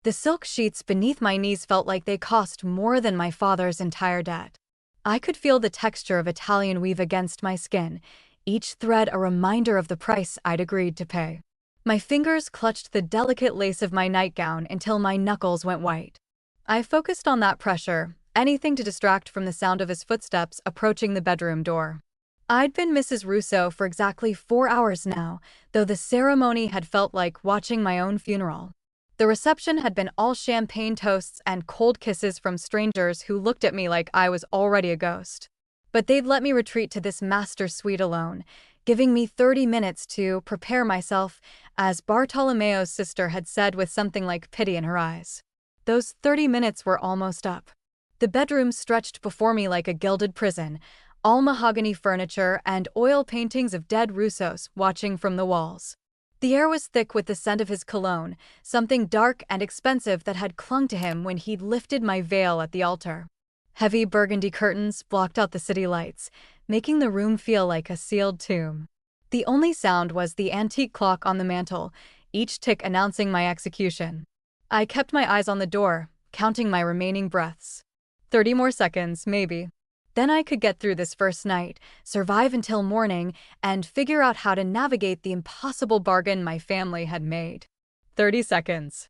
The silk sheets beneath my knees felt like they cost more than my father's entire debt. I could feel the texture of Italian weave against my skin, each thread a reminder of the price I'd agreed to pay. My fingers clutched the delicate lace of my nightgown until my knuckles went white. I focused on that pressure, anything to distract from the sound of his footsteps approaching the bedroom door. I'd been Mrs. Russo for exactly 4 hours now, though the ceremony had felt like watching my own funeral. The reception had been all champagne toasts and cold kisses from strangers who looked at me like I was already a ghost. But they'd let me retreat to this master suite alone, giving me 30 minutes to prepare myself, as Bartolomeo's sister had said with something like pity in her eyes. Those 30 minutes were almost up. The bedroom stretched before me like a gilded prison, all mahogany furniture and oil paintings of dead Russos watching from the walls. The air was thick with the scent of his cologne, something dark and expensive that had clung to him when he'd lifted my veil at the altar. Heavy burgundy curtains blocked out the city lights, making the room feel like a sealed tomb. The only sound was the antique clock on the mantel, each tick announcing my execution. I kept my eyes on the door, counting my remaining breaths. 30 more seconds, maybe. Then I could get through this first night, survive until morning, and figure out how to navigate the impossible bargain my family had made. 30 seconds.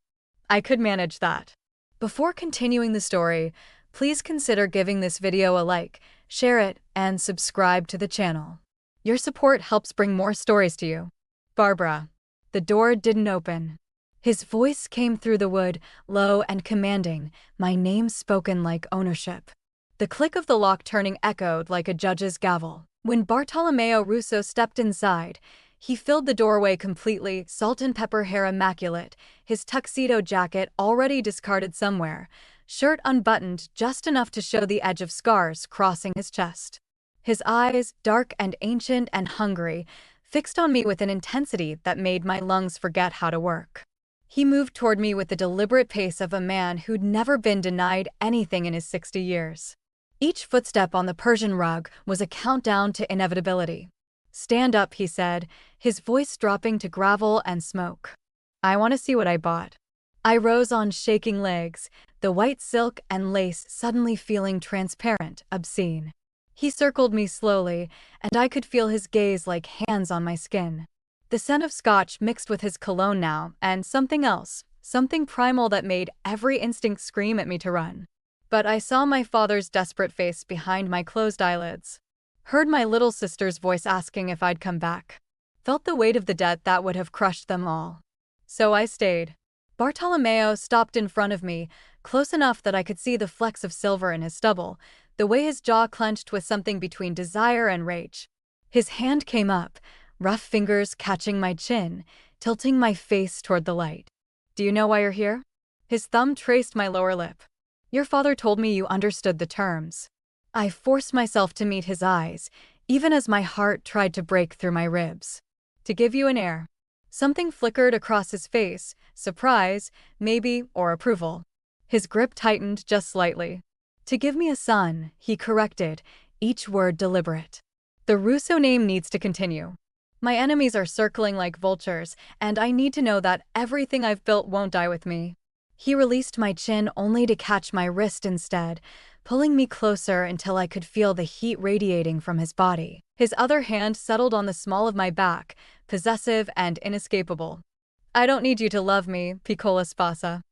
I could manage that. Before continuing the story, please consider giving this video a like, share it, and subscribe to the channel. Your support helps bring more stories to you. Barbara. The door didn't open. His voice came through the wood, low and commanding, my name spoken like ownership. The click of the lock turning echoed like a judge's gavel. When Bartolomeo Russo stepped inside, he filled the doorway completely, salt and pepper hair immaculate, his tuxedo jacket already discarded somewhere, shirt unbuttoned just enough to show the edge of scars crossing his chest. His eyes, dark and ancient and hungry, fixed on me with an intensity that made my lungs forget how to work. He moved toward me with the deliberate pace of a man who'd never been denied anything in his 60 years. Each footstep on the Persian rug was a countdown to inevitability. "Stand up," he said, his voice dropping to gravel and smoke. "I want to see what I bought." I rose on shaking legs, the white silk and lace suddenly feeling transparent, obscene. He circled me slowly, and I could feel his gaze like hands on my skin. The scent of scotch mixed with his cologne now, and something else, something primal that made every instinct scream at me to run. But I saw my father's desperate face behind my closed eyelids. Heard my little sister's voice asking if I'd come back. Felt the weight of the debt that would have crushed them all. So I stayed. Bartolomeo stopped in front of me, close enough that I could see the flecks of silver in his stubble, the way his jaw clenched with something between desire and rage. His hand came up, rough fingers catching my chin, tilting my face toward the light. "Do you know why you're here?" His thumb traced my lower lip. "Your father told me you understood the terms." I forced myself to meet his eyes, even as my heart tried to break through my ribs. "To give you an heir." Something flickered across his face, surprise, maybe, or approval. His grip tightened just slightly. "To give me a son," he corrected, each word deliberate. "The Russo name needs to continue. My enemies are circling like vultures, and I need to know that everything I've built won't die with me." He released my chin only to catch my wrist instead, pulling me closer until I could feel the heat radiating from his body. His other hand settled on the small of my back, possessive and inescapable. "I don't need you to love me, piccola sposa.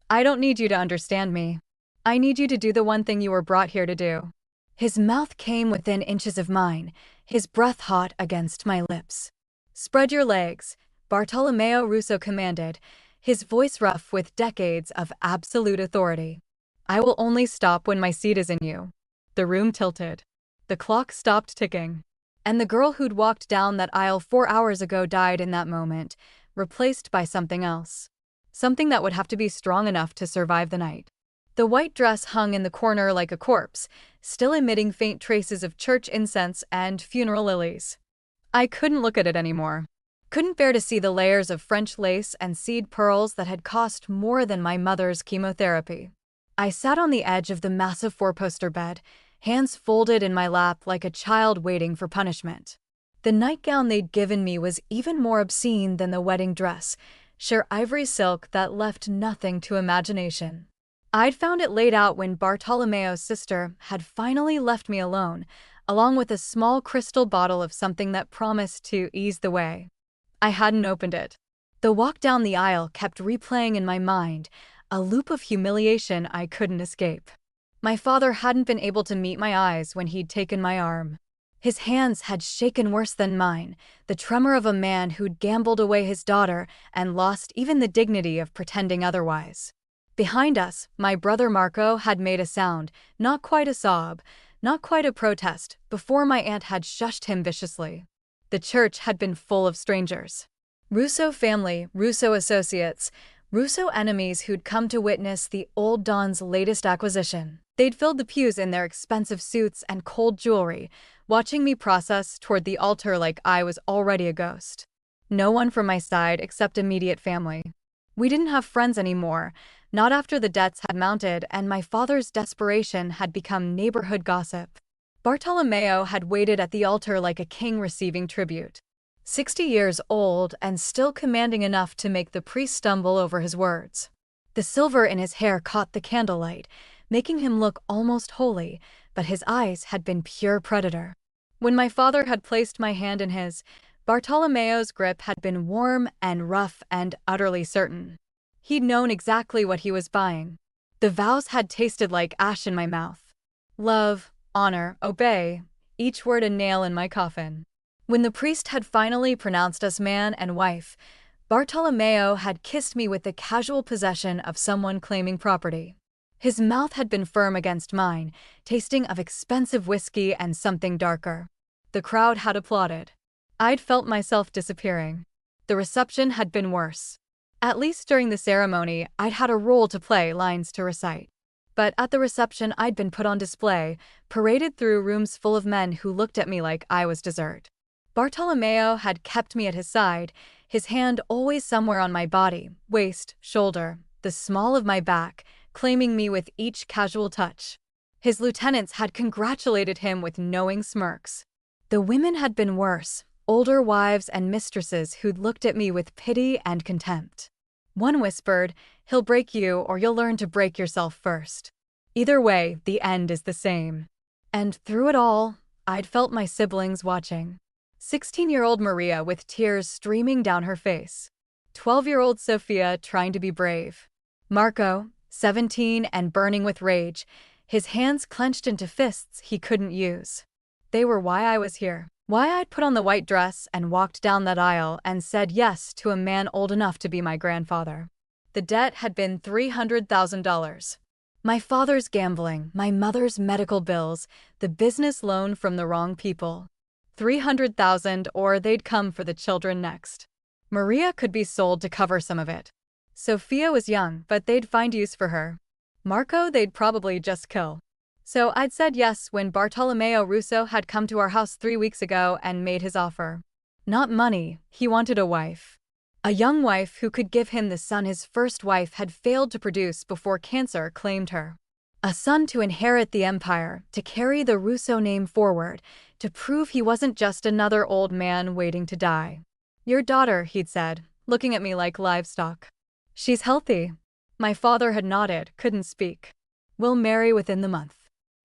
I don't need you to understand me. I need you to do the one thing you were brought here to do." His mouth came within inches of mine, his breath hot against my lips. "Spread your legs," Bartolomeo Russo commanded, his voice rough with decades of absolute authority. "I will only stop when my seed is in you." The room tilted. The clock stopped ticking. And the girl who'd walked down that aisle 4 hours ago died in that moment, replaced by something else. Something that would have to be strong enough to survive the night. The white dress hung in the corner like a corpse, still emitting faint traces of church incense and funeral lilies. I couldn't look at it anymore. Couldn't bear to see the layers of French lace and seed pearls that had cost more than my mother's chemotherapy. I sat on the edge of the massive four-poster bed, hands folded in my lap like a child waiting for punishment. The nightgown they'd given me was even more obscene than the wedding dress, sheer ivory silk that left nothing to imagination. I'd found it laid out when Bartolomeo's sister had finally left me alone, along with a small crystal bottle of something that promised to ease the way. I hadn't opened it. The walk down the aisle kept replaying in my mind, a loop of humiliation I couldn't escape. My father hadn't been able to meet my eyes when he'd taken my arm. His hands had shaken worse than mine, the tremor of a man who'd gambled away his daughter and lost even the dignity of pretending otherwise. Behind us, my brother Marco had made a sound, not quite a sob, not quite a protest, before my aunt had shushed him viciously. The church had been full of strangers. Russo family, Russo associates, Russo enemies who'd come to witness the old Don's latest acquisition. They'd filled the pews in their expensive suits and cold jewelry, watching me process toward the altar like I was already a ghost. No one from my side except immediate family. We didn't have friends anymore, not after the debts had mounted and my father's desperation had become neighborhood gossip. Bartolomeo had waited at the altar like a king receiving tribute. 60 years old and still commanding enough to make the priest stumble over his words. The silver in his hair caught the candlelight, making him look almost holy, but his eyes had been pure predator. When my father had placed my hand in his, Bartolomeo's grip had been warm and rough and utterly certain. He'd known exactly what he was buying. The vows had tasted like ash in my mouth. Love, honor, obey, each word a nail in my coffin. When the priest had finally pronounced us man and wife, Bartolomeo had kissed me with the casual possession of someone claiming property. His mouth had been firm against mine, tasting of expensive whiskey and something darker. The crowd had applauded. I'd felt myself disappearing. The reception had been worse. At least during the ceremony, I'd had a role to play, lines to recite. But at the reception, I'd been put on display, paraded through rooms full of men who looked at me like I was dessert. Bartolomeo had kept me at his side, his hand always somewhere on my body, waist, shoulder, the small of my back, claiming me with each casual touch. His lieutenants had congratulated him with knowing smirks. The women had been worse, older wives and mistresses who'd looked at me with pity and contempt. One whispered, "He'll break you or you'll learn to break yourself first. Either way, the end is the same." And through it all, I'd felt my siblings watching. 16-year-old Maria with tears streaming down her face. 12-year-old Sophia trying to be brave. Marco, 17 and burning with rage, his hands clenched into fists he couldn't use. They were why I was here. Why I'd put on the white dress and walked down that aisle and said yes to a man old enough to be my grandfather. The debt had been $300,000. My father's gambling, my mother's medical bills, the business loan from the wrong people. $300,000 or they'd come for the children next. Maria could be sold to cover some of it. Sophia was young, but they'd find use for her. Marco they'd probably just kill. So I'd said yes when Bartolomeo Russo had come to our house 3 weeks ago and made his offer. Not money, he wanted a wife. A young wife who could give him the son his first wife had failed to produce before cancer claimed her. A son to inherit the empire, to carry the Russo name forward, to prove he wasn't just another old man waiting to die. Your daughter, he'd said, looking at me like livestock. She's healthy. My father had nodded, couldn't speak. We'll marry within the month.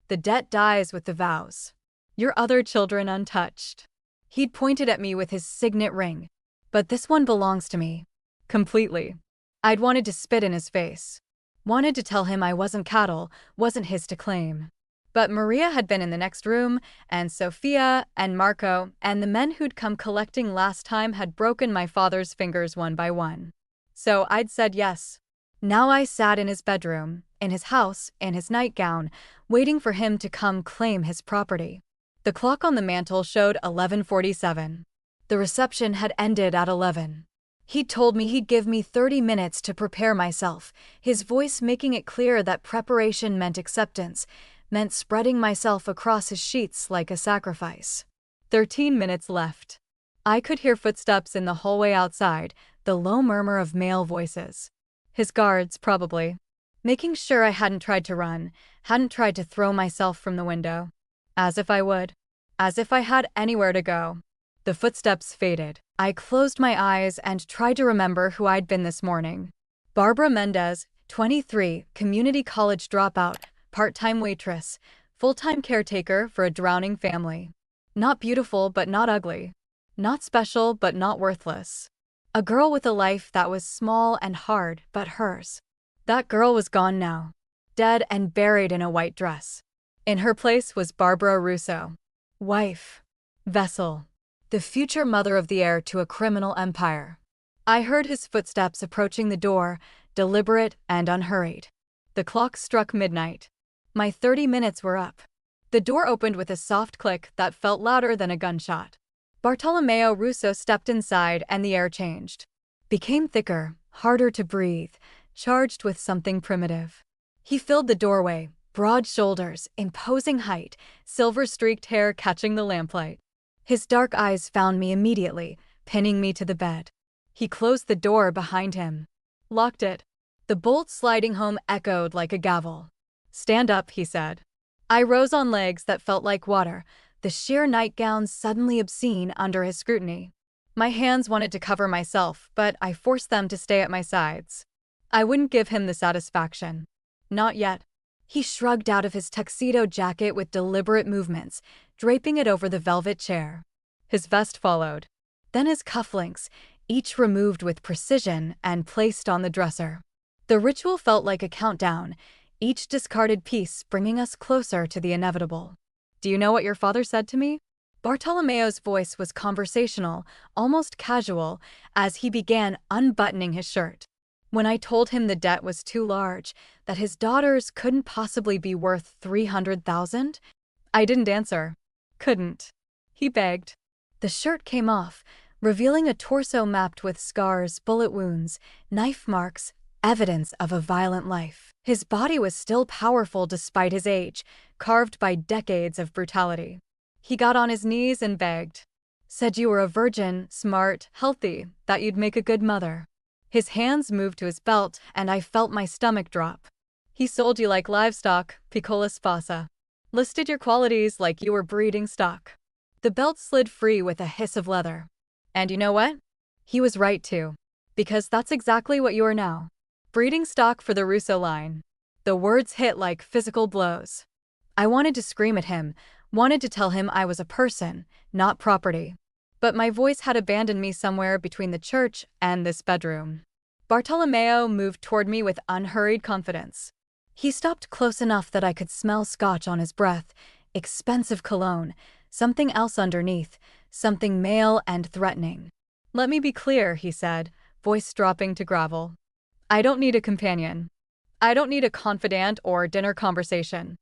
The debt dies with the vows. Your other children untouched. He'd pointed at me with his signet ring. But this one belongs to me. Completely. I'd wanted to spit in his face. Wanted to tell him I wasn't cattle, wasn't his to claim. But Maria had been in the next room, and Sophia, and Marco, and the men who'd come collecting last time had broken my father's fingers one by one. So I'd said yes. Now I sat in his bedroom, in his house, in his nightgown, waiting for him to come claim his property. The clock on the mantel showed 11:47. The reception had ended at 11. He'd told me he'd give me 30 minutes to prepare myself, his voice making it clear that preparation meant acceptance, meant spreading myself across his sheets like a sacrifice. 13 minutes left. I could hear footsteps in the hallway outside, the low murmur of male voices. His guards, probably. Making sure I hadn't tried to run, hadn't tried to throw myself from the window. As if I would. As if I had anywhere to go. The footsteps faded. I closed my eyes and tried to remember who I'd been this morning. Barbara Mendez, 23, community college dropout, part-time waitress, full-time caretaker for a drowning family. Not beautiful but not ugly. Not special but not worthless. A girl with a life that was small and hard but hers. That girl was gone now. Dead and buried in a white dress. In her place was Barbara Russo. Wife. Vessel. The future mother of the heir to a criminal empire. I heard his footsteps approaching the door, deliberate and unhurried. The clock struck midnight. My 30 minutes were up. The door opened with a soft click that felt louder than a gunshot. Bartolomeo Russo stepped inside and the air changed. Became thicker, harder to breathe, charged with something primitive. He filled the doorway, broad shoulders, imposing height, silver-streaked hair catching the lamplight. His dark eyes found me immediately, pinning me to the bed. He closed the door behind him. Locked it. The bolt sliding home echoed like a gavel. "Stand up," he said. I rose on legs that felt like water, the sheer nightgown suddenly obscene under his scrutiny. My hands wanted to cover myself, but I forced them to stay at my sides. I wouldn't give him the satisfaction. Not yet. He shrugged out of his tuxedo jacket with deliberate movements, draping it over the velvet chair. His vest followed. Then his cufflinks, each removed with precision and placed on the dresser. The ritual felt like a countdown, each discarded piece bringing us closer to the inevitable. "Do you know what your father said to me?" Bartolomeo's voice was conversational, almost casual, as he began unbuttoning his shirt. When I told him the debt was too large, that his daughters couldn't possibly be worth 300,000, I didn't answer. Couldn't. He begged. The shirt came off, revealing a torso mapped with scars, bullet wounds, knife marks, evidence of a violent life. His body was still powerful despite his age, carved by decades of brutality. He got on his knees and begged. Said you were a virgin, smart, healthy, that you'd make a good mother. His hands moved to his belt, and I felt my stomach drop. He sold you like livestock, piccola sposa. Listed your qualities like you were breeding stock. The belt slid free with a hiss of leather. And you know what? He was right too. Because that's exactly what you are now. Breeding stock for the Russo line. The words hit like physical blows. I wanted to scream at him, wanted to tell him I was a person, not property. But my voice had abandoned me somewhere between the church and this bedroom. Bartolomeo moved toward me with unhurried confidence. He stopped close enough that I could smell scotch on his breath, expensive cologne, something else underneath, something male and threatening. "Let me be clear," he said, voice dropping to gravel. "I don't need a companion. I don't need a confidant or dinner conversation.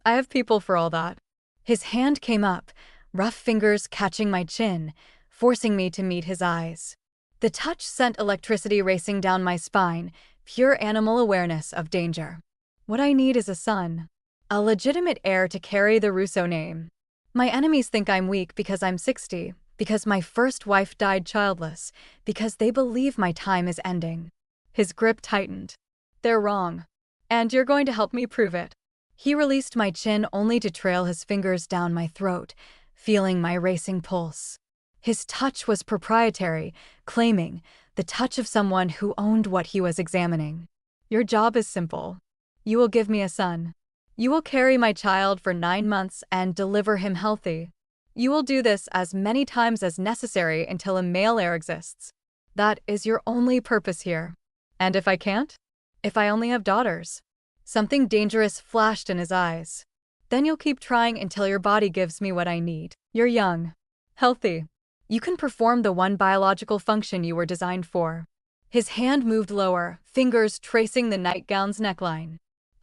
I have people for all that." His hand came up, rough fingers catching my chin, forcing me to meet his eyes. The touch sent electricity racing down my spine, pure animal awareness of danger. What I need is a son. A legitimate heir to carry the Russo name. My enemies think I'm weak because I'm 60, because my first wife died childless, because they believe my time is ending. His grip tightened. They're wrong. And you're going to help me prove it. He released my chin only to trail his fingers down my throat, feeling my racing pulse. His touch was proprietary, claiming, the touch of someone who owned what he was examining. Your job is simple. You will give me a son. You will carry my child for 9 months and deliver him healthy. You will do this as many times as necessary until a male heir exists. That is your only purpose here. And if I can't? If I only have daughters? Something dangerous flashed in his eyes. Then you'll keep trying until your body gives me what I need. You're young. Healthy. You can perform the one biological function you were designed for. His hand moved lower, fingers tracing the nightgown's neckline.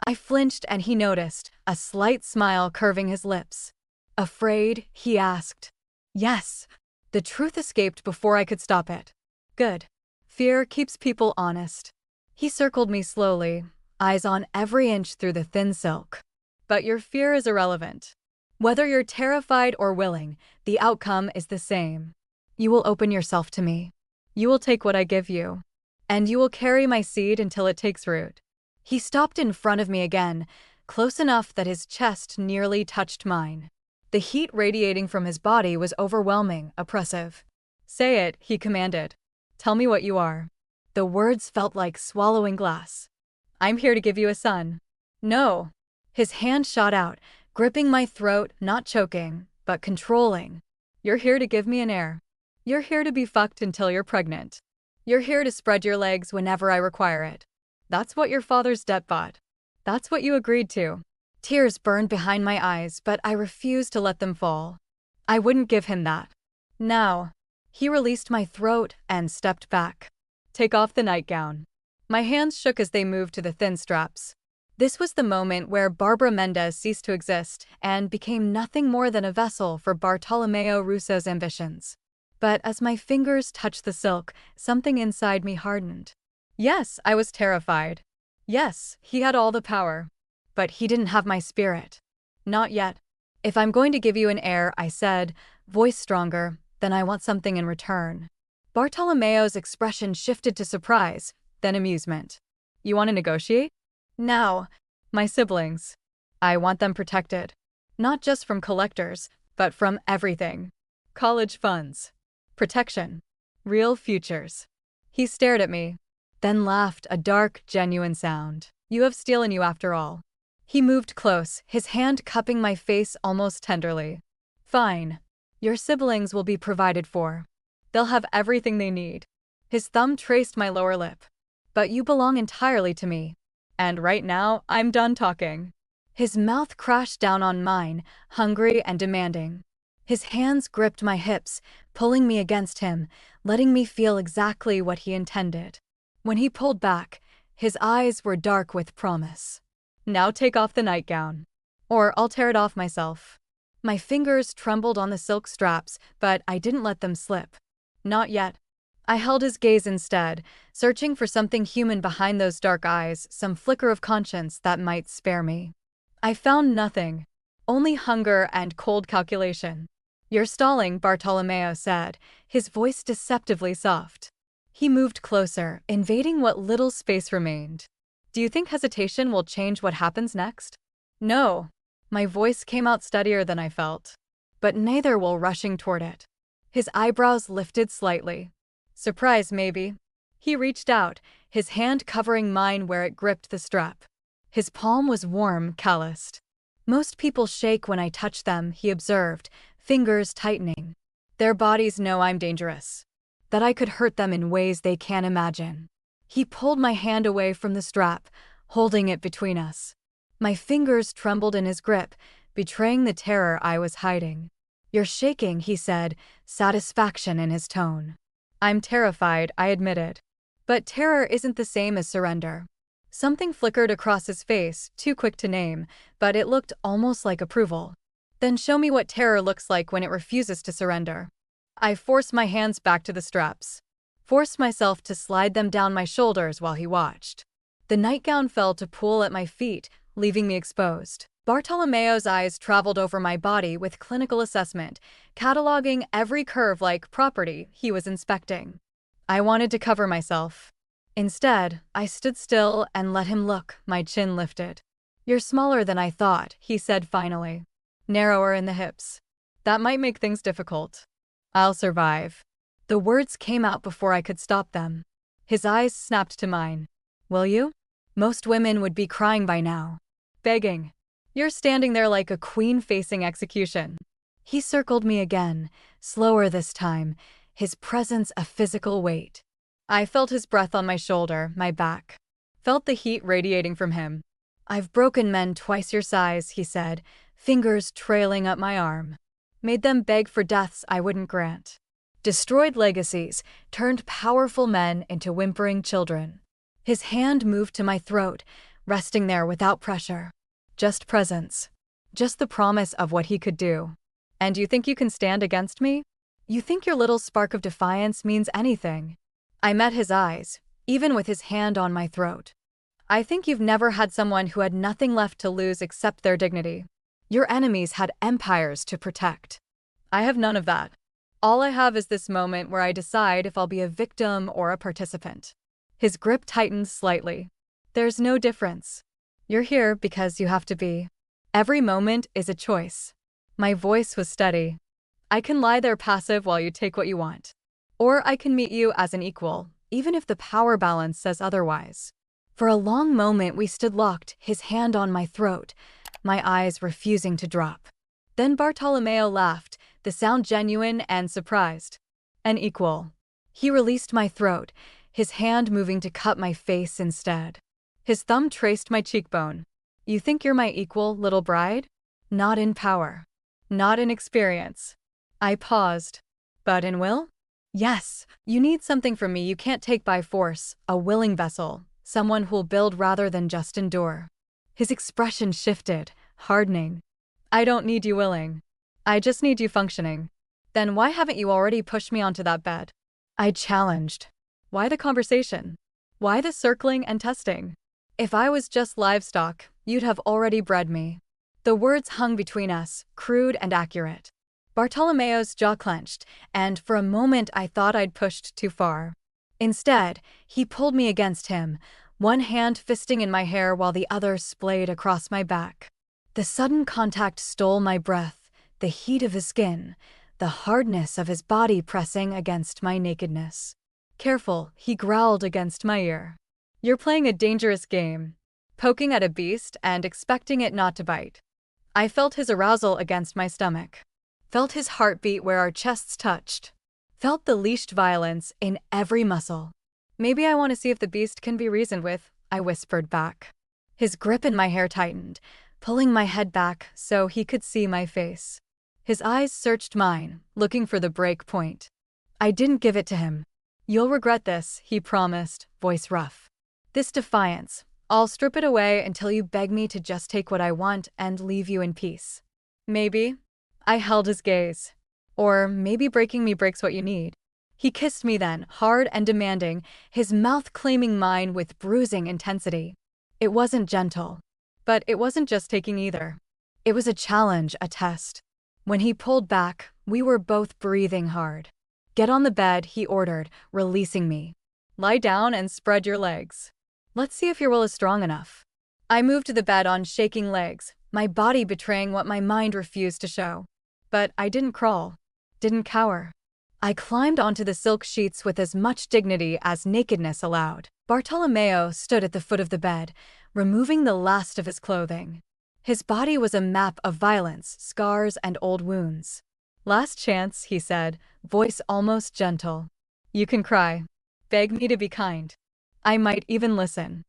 I flinched and he noticed, a slight smile curving his lips. Afraid, he asked. Yes. The truth escaped before I could stop it. Good. Fear keeps people honest. He circled me slowly, eyes on every inch through the thin silk. But your fear is irrelevant. Whether you're terrified or willing, the outcome is the same. You will open yourself to me. You will take what I give you. And you will carry my seed until it takes root. He stopped in front of me again, close enough that his chest nearly touched mine. The heat radiating from his body was overwhelming, oppressive. "Say it," he commanded. "Tell me what you are." The words felt like swallowing glass. "I'm here to give you a son." "No." His hand shot out, gripping my throat, not choking, but controlling. "You're here to give me an heir. You're here to be fucked until you're pregnant. You're here to spread your legs whenever I require it. That's what your father's debt bought. That's what you agreed to." Tears burned behind my eyes, but I refused to let them fall. I wouldn't give him that. Now. He released my throat and stepped back. "Take off the nightgown." My hands shook as they moved to the thin straps. This was the moment where Barbara Mendez ceased to exist and became nothing more than a vessel for Bartolomeo Russo's ambitions. But as my fingers touched the silk, something inside me hardened. Yes, I was terrified. Yes, he had all the power. But he didn't have my spirit. Not yet. "If I'm going to give you an heir," I said, voice stronger, "then I want something in return." Bartolomeo's expression shifted to surprise, then amusement. "You want to negotiate?" "Now." "My siblings. I want them protected. Not just from collectors, but from everything. College funds. Protection. Real futures." He stared at me, then laughed, a dark, genuine sound. "You have steel in you after all." He moved close, his hand cupping my face almost tenderly. "Fine. Your siblings will be provided for. They'll have everything they need." His thumb traced my lower lip. "But you belong entirely to me. And right now, I'm done talking." His mouth crashed down on mine, hungry and demanding. His hands gripped my hips, pulling me against him, letting me feel exactly what he intended. When he pulled back, his eyes were dark with promise. "Now take off the nightgown. Or I'll tear it off myself." My fingers trembled on the silk straps, but I didn't let them slip. Not yet. I held his gaze instead, searching for something human behind those dark eyes, some flicker of conscience that might spare me. I found nothing. Only hunger and cold calculation. "You're stalling," Bartolomeo said, his voice deceptively soft. He moved closer, invading what little space remained. "Do you think hesitation will change what happens next?" "No." My voice came out steadier than I felt. "But neither will rushing toward it." His eyebrows lifted slightly. "Surprise, maybe." He reached out, his hand covering mine where it gripped the strap. His palm was warm, calloused. "Most people shake when I touch them," he observed, fingers tightening. "Their bodies know I'm dangerous. That I could hurt them in ways they can't imagine." He pulled my hand away from the strap, holding it between us. My fingers trembled in his grip, betraying the terror I was hiding. "You're shaking," he said, satisfaction in his tone. "I'm terrified," I admitted. But terror isn't the same as surrender. Something flickered across his face, too quick to name, but it looked almost like approval. "Then show me what terror looks like when it refuses to surrender." I forced my hands back to the straps. Forced myself to slide them down my shoulders while he watched. The nightgown fell to pool at my feet, leaving me exposed. Bartolomeo's eyes traveled over my body with clinical assessment, cataloging every curve like property he was inspecting. I wanted to cover myself. Instead, I stood still and let him look, my chin lifted. "You're smaller than I thought," he said finally. "Narrower in the hips. That might make things difficult." "I'll survive." The words came out before I could stop them. His eyes snapped to mine. "Will you?" Most women would be crying by now. Begging. "You're standing there like a queen facing execution." He circled me again, slower this time, his presence a physical weight. I felt his breath on my shoulder, my back. Felt the heat radiating from him. "I've broken men twice your size," he said, fingers trailing up my arm. "Made them beg for deaths I wouldn't grant. Destroyed legacies, turned powerful men into whimpering children." His hand moved to my throat, resting there without pressure. Just presence. Just the promise of what he could do. "And you think you can stand against me? You think your little spark of defiance means anything?" I met his eyes, even with his hand on my throat. "I think you've never had someone who had nothing left to lose except their dignity. Your enemies had empires to protect. I have none of that. All I have is this moment where I decide if I'll be a victim or a participant." His grip tightened slightly. "There's no difference. You're here because you have to be. Every moment is a choice." My voice was steady. I can lie there passive while you take what you want. Or I can meet you as an equal, even if the power balance says otherwise. For a long moment we stood locked, his hand on my throat, my eyes refusing to drop. Then Bartolomeo laughed, the sound genuine and surprised. An equal. He released my throat, his hand moving to cut my face instead. His thumb traced my cheekbone. You think you're my equal, little bride? Not in power. Not in experience. I paused. But in will? Yes, you need something from me you can't take by force, a willing vessel, someone who'll build rather than just endure. His expression shifted, hardening. I don't need you willing. I just need you functioning. Then why haven't you already pushed me onto that bed? I challenged. Why the conversation? Why the circling and testing? If I was just livestock, you'd have already bred me. The words hung between us, crude and accurate. Bartolomeo's jaw clenched, and for a moment I thought I'd pushed too far. Instead, he pulled me against him, one hand fisting in my hair while the other splayed across my back. The sudden contact stole my breath, the heat of his skin, the hardness of his body pressing against my nakedness. Careful, he growled against my ear. You're playing a dangerous game, poking at a beast and expecting it not to bite. I felt his arousal against my stomach. Felt his heartbeat where our chests touched. Felt the leashed violence in every muscle. Maybe I want to see if the beast can be reasoned with, I whispered back. His grip in my hair tightened, pulling my head back so he could see my face. His eyes searched mine, looking for the break point. I didn't give it to him. You'll regret this, he promised, voice rough. This defiance, I'll strip it away until you beg me to just take what I want and leave you in peace. Maybe. I held his gaze. Or maybe breaking me breaks what you need. He kissed me then, hard and demanding, his mouth claiming mine with bruising intensity. It wasn't gentle. But it wasn't just taking either. It was a challenge, a test. When he pulled back, we were both breathing hard. Get on the bed, he ordered, releasing me. Lie down and spread your legs. Let's see if your will is strong enough. I moved to the bed on shaking legs, my body betraying what my mind refused to show. But I didn't crawl, didn't cower. I climbed onto the silk sheets with as much dignity as nakedness allowed. Bartolomeo stood at the foot of the bed, removing the last of his clothing. His body was a map of violence, scars, and old wounds. Last chance, he said, voice almost gentle. You can cry. Beg me to be kind. I might even listen.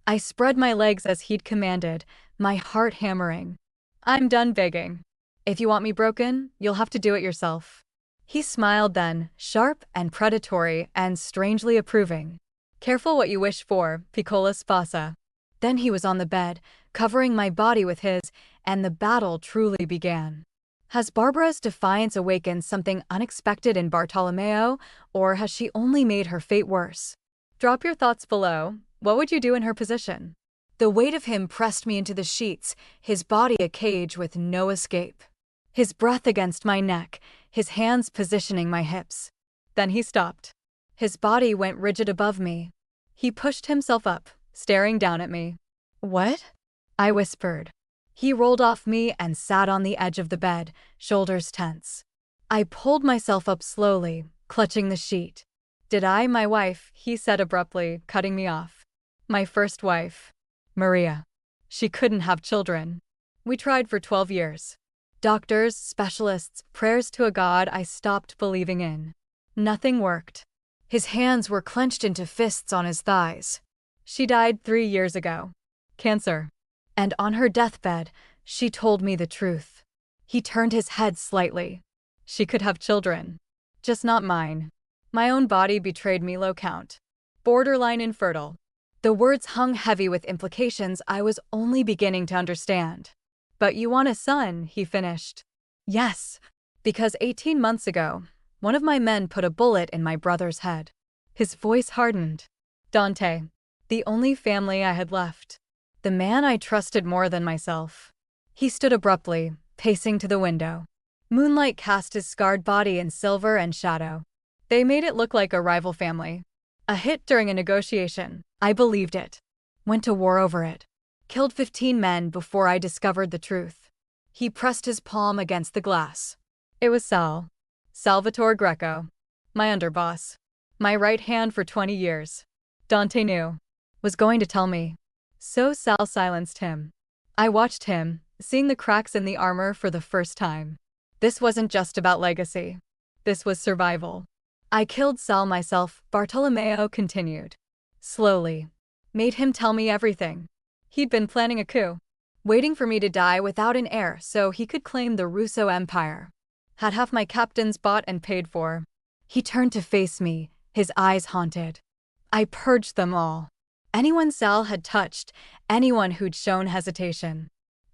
I spread my legs as he'd commanded, my heart hammering. I'm done begging. If you want me broken, you'll have to do it yourself. He smiled then, sharp and predatory and strangely approving. Careful what you wish for, piccola sposa. Then he was on the bed, covering my body with his, and the battle truly began. Has Barbara's defiance awakened something unexpected in Bartolomeo, or has she only made her fate worse? Drop your thoughts below. What would you do in her position? The weight of him pressed me into the sheets, his body a cage with no escape. His breath against my neck, his hands positioning my hips. Then he stopped. His body went rigid above me. He pushed himself up, staring down at me. What? I whispered. He rolled off me and sat on the edge of the bed, shoulders tense. I pulled myself up slowly, clutching the sheet. Did I, my wife, he said abruptly, cutting me off. My first wife. Maria. She couldn't have children. We tried for 12 years. Doctors, specialists, prayers to a God I stopped believing in. Nothing worked. His hands were clenched into fists on his thighs. She died 3 years ago. Cancer. And on her deathbed, she told me the truth. He turned his head slightly. She could have children. Just not mine. My own body betrayed me low count. Borderline infertile. The words hung heavy with implications I was only beginning to understand. But you want a son, he finished. Yes, because 18 months ago, one of my men put a bullet in my brother's head. His voice hardened. Dante, the only family I had left. The man I trusted more than myself. He stood abruptly, pacing to the window. Moonlight cast his scarred body in silver and shadow. They made it look like a rival family. A hit during a negotiation. I believed it. Went to war over it. Killed 15 men before I discovered the truth. He pressed his palm against the glass. It was Salvatore Greco, my underboss, my right hand for 20 years. Dante knew, was going to tell me. So Sal silenced him. I watched him, seeing the cracks in the armor for the first time. This wasn't just about legacy. This was survival. I killed Sal myself, Bartolomeo continued. Slowly. Made him tell me everything. He'd been planning a coup, waiting for me to die without an heir so he could claim the Russo Empire. Had half my captains bought and paid for. He turned to face me, his eyes haunted. I purged them all. Anyone Sal had touched, anyone who'd shown hesitation.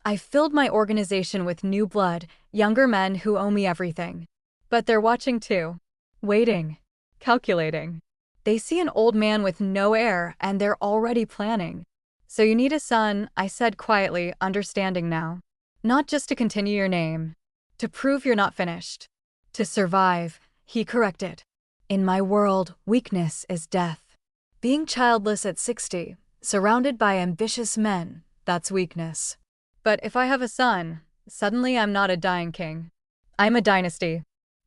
I filled my organization with new blood, younger men who owe me everything. But they're watching too. Waiting. Calculating. They see an old man with no heir and they're already planning. So you need a son, I said quietly, understanding now. Not just to continue your name. To prove you're not finished. To survive, he corrected. In my world, weakness is death. Being childless at 60, surrounded by ambitious men, that's weakness. But if I have a son, suddenly I'm not a dying king. I'm a dynasty.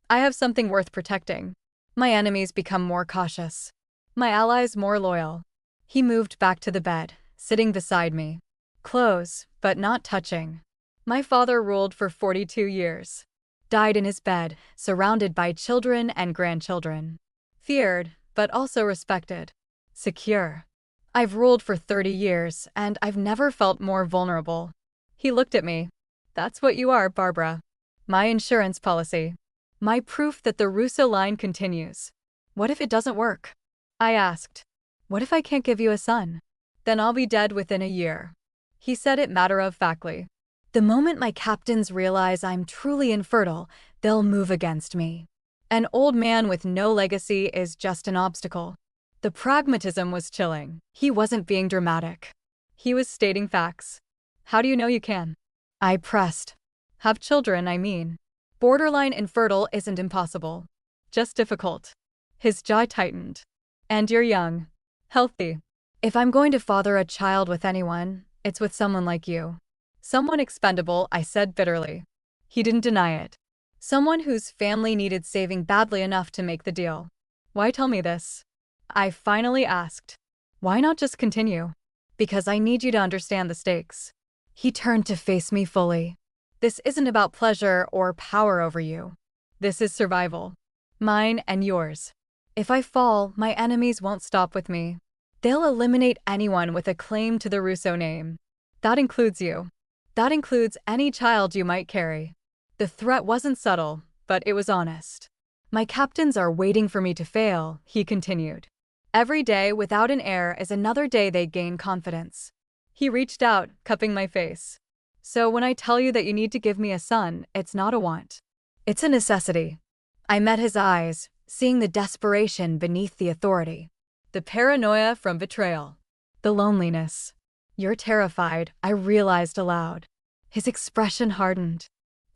I have something worth protecting. My enemies become more cautious. My allies more loyal. He moved back to the bed, sitting beside me. Close, but not touching. My father ruled for 42 years. Died in his bed, surrounded by children and grandchildren. Feared, but also respected. Secure. I've ruled for 30 years, and I've never felt more vulnerable. He looked at me. That's what you are, Barbara. My insurance policy. My proof that the Russo line continues. What if it doesn't work? I asked. What if I can't give you a son? Then I'll be dead within a year. He said it matter-of-factly. The moment my captains realize I'm truly infertile, they'll move against me. An old man with no legacy is just an obstacle. The pragmatism was chilling. He wasn't being dramatic. He was stating facts. How do you know you can? I pressed. Have children, I mean. Borderline infertile isn't impossible. Just difficult. His jaw tightened. And you're young. Healthy. If I'm going to father a child with anyone, it's with someone like you. Someone expendable, I said bitterly. He didn't deny it. Someone whose family needed saving badly enough to make the deal. Why tell me this? I finally asked. Why not just continue? Because I need you to understand the stakes. He turned to face me fully. This isn't about pleasure or power over you. This is survival. Mine and yours. If I fall, my enemies won't stop with me. They'll eliminate anyone with a claim to the Russo name. That includes you. That includes any child you might carry. The threat wasn't subtle, but it was honest. My captains are waiting for me to fail, he continued. Every day without an heir is another day they gain confidence. He reached out, cupping my face. So when I tell you that you need to give me a son, it's not a want. It's a necessity. I met his eyes, seeing the desperation beneath the authority. The paranoia from betrayal. The loneliness. You're terrified, I realized aloud. His expression hardened.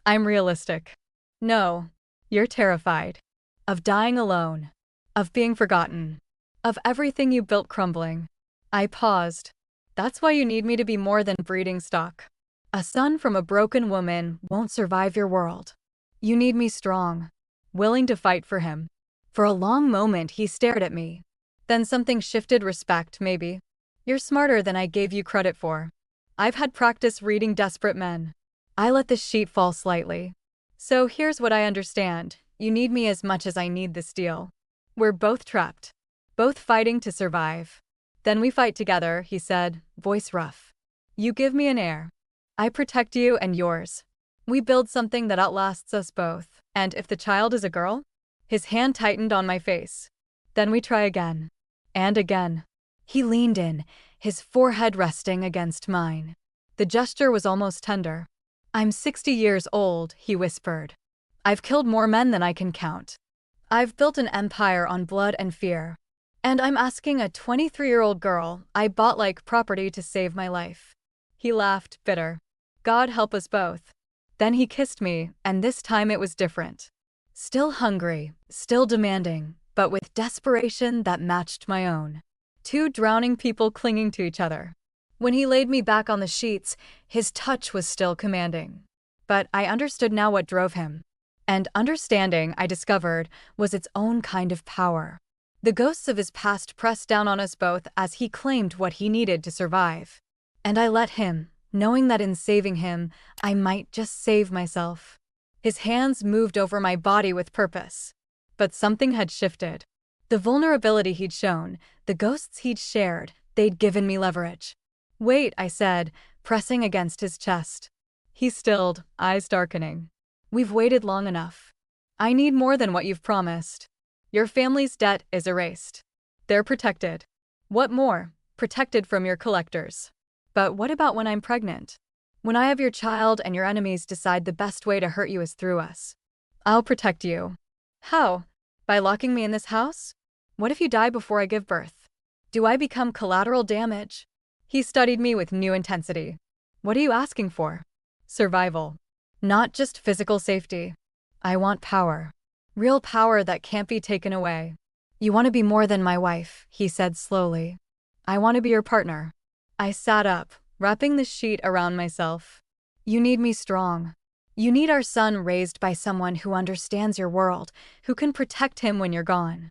I'm realistic. No, you're terrified. Of dying alone. Of being forgotten. Of everything you built crumbling. I paused. That's why you need me to be more than breeding stock. A son from a broken woman won't survive your world. You need me strong. Willing to fight for him. For a long moment he stared at me. Then something shifted. Respect, maybe. You're smarter than I gave you credit for. I've had practice reading desperate men. I let the sheet fall slightly. So here's what I understand. You need me as much as I need this deal. We're both trapped. Both fighting to survive. Then we fight together, he said, voice rough. You give me an heir. I protect you and yours. We build something that outlasts us both. And if the child is a girl? His hand tightened on my face. Then we try again. And again. He leaned in, his forehead resting against mine. The gesture was almost tender. I'm 60 years old, he whispered. I've killed more men than I can count. I've built an empire on blood and fear. And I'm asking a 23-year-old girl I bought like property to save my life. He laughed, bitter. God help us both. Then he kissed me, and this time it was different. Still hungry, still demanding, but with desperation that matched my own. Two drowning people clinging to each other. When he laid me back on the sheets, his touch was still commanding. but I understood now what drove him. And understanding, I discovered, was its own kind of power. The ghosts of his past pressed down on us both as he claimed what he needed to survive. And I let him, knowing that in saving him, I might just save myself. His hands moved over my body with purpose. But something had shifted. The vulnerability he'd shown, the ghosts he'd shared, they'd given me leverage. "Wait," I said, pressing against his chest. He stilled, eyes darkening. "We've waited long enough. I need more than what you've promised. Your family's debt is erased. They're protected. What more? Protected from your collectors. But what about when I'm pregnant? When I have your child and your enemies decide the best way to hurt you is through us? I'll protect you." "How? By locking me in this house? What if you die before I give birth? Do I become collateral damage?" He studied me with new intensity. "What are you asking for?" "Survival. Not just physical safety. I want power. Real power that can't be taken away." "You want to be more than my wife," he said slowly. "I want to be your partner." I sat up, wrapping the sheet around myself. "You need me strong. You need our son raised by someone who understands your world, who can protect him when you're gone.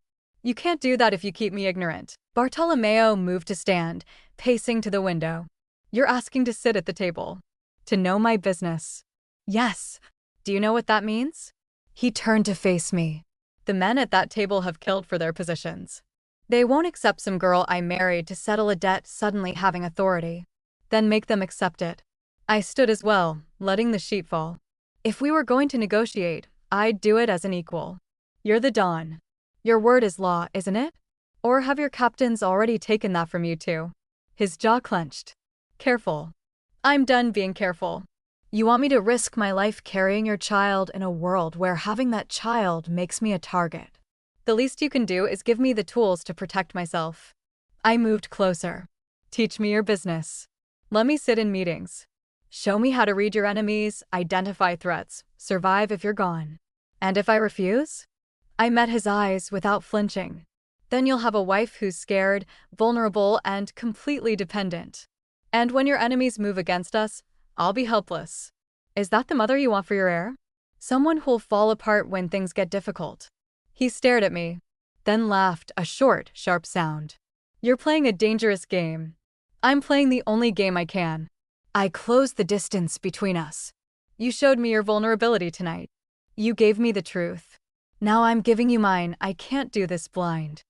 You can't do that if you keep me ignorant." Bartolomeo moved to stand, pacing to the window. "You're asking to sit at the table. To know my business." "Yes. Do you know what that means?" He turned to face me. "The men at that table have killed for their positions. They won't accept some girl I married to settle a debt suddenly having authority. Then make them accept it." I stood as well, letting the sheet fall. "If we were going to negotiate, I'd do it as an equal. You're the Don. Your word is law, isn't it? Or have your captains already taken that from you too?" His jaw clenched. "Careful. I'm done being careful. You want me to risk my life carrying your child in a world where having that child makes me a target. The least you can do is give me the tools to protect myself." I moved closer. "Teach me your business. Let me sit in meetings. Show me how to read your enemies, identify threats, survive if you're gone. And if I refuse?" I met his eyes without flinching. "Then you'll have a wife who's scared, vulnerable, and completely dependent. And when your enemies move against us, I'll be helpless. Is that the mother you want for your heir? Someone who'll fall apart when things get difficult?" He stared at me, then laughed, a short, sharp sound. "You're playing a dangerous game. I'm playing the only game I can. I closed the distance between us. You showed me your vulnerability tonight. You gave me the truth. Now I'm giving you mine. I can't do this blind.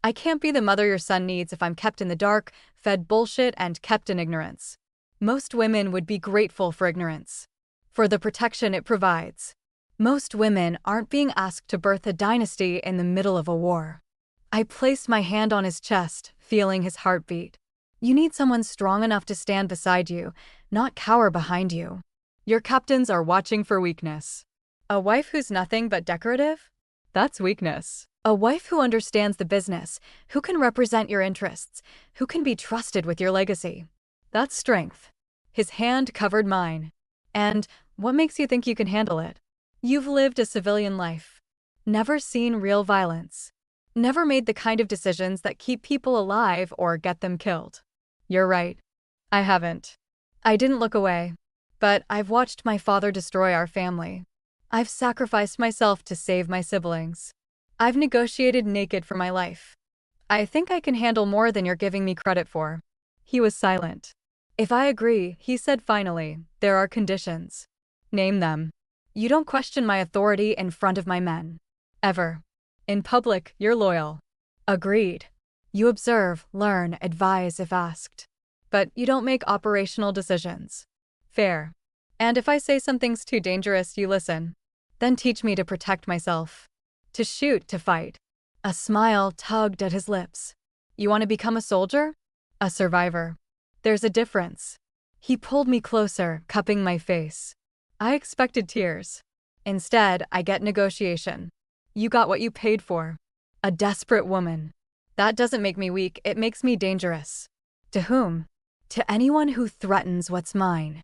I can't be the mother your son needs if I'm kept in the dark, fed bullshit, and kept in ignorance. Most women would be grateful for ignorance, for the protection it provides. Most women aren't being asked to birth a dynasty in the middle of a war." I placed my hand on his chest, feeling his heartbeat. "You need someone strong enough to stand beside you, not cower behind you. Your captains are watching for weakness. A wife who's nothing but decorative? That's weakness. A wife who understands the business, who can represent your interests, who can be trusted with your legacy. That's strength." His hand covered mine. "And what makes you think you can handle it? You've lived a civilian life. Never seen real violence. Never made the kind of decisions that keep people alive or get them killed." "You're right. I haven't." I didn't look away. "But I've watched my father destroy our family. I've sacrificed myself to save my siblings. I've negotiated naked for my life. I think I can handle more than you're giving me credit for." He was silent. "If I agree," he said finally, "there are conditions." "Name them." "You don't question my authority in front of my men. Ever. In public, you're loyal." "Agreed. You observe, learn, advise if asked. But you don't make operational decisions." "Fair. And if I say something's too dangerous, you listen. Then teach me to protect myself. To shoot, to fight." A smile tugged at his lips. "You want to become a soldier? A survivor? There's a difference." He pulled me closer, cupping my face. I expected tears. Instead, I get negotiation. You got what you paid for. A desperate woman. That doesn't make me weak, it makes me dangerous. To whom? To anyone who threatens what's mine.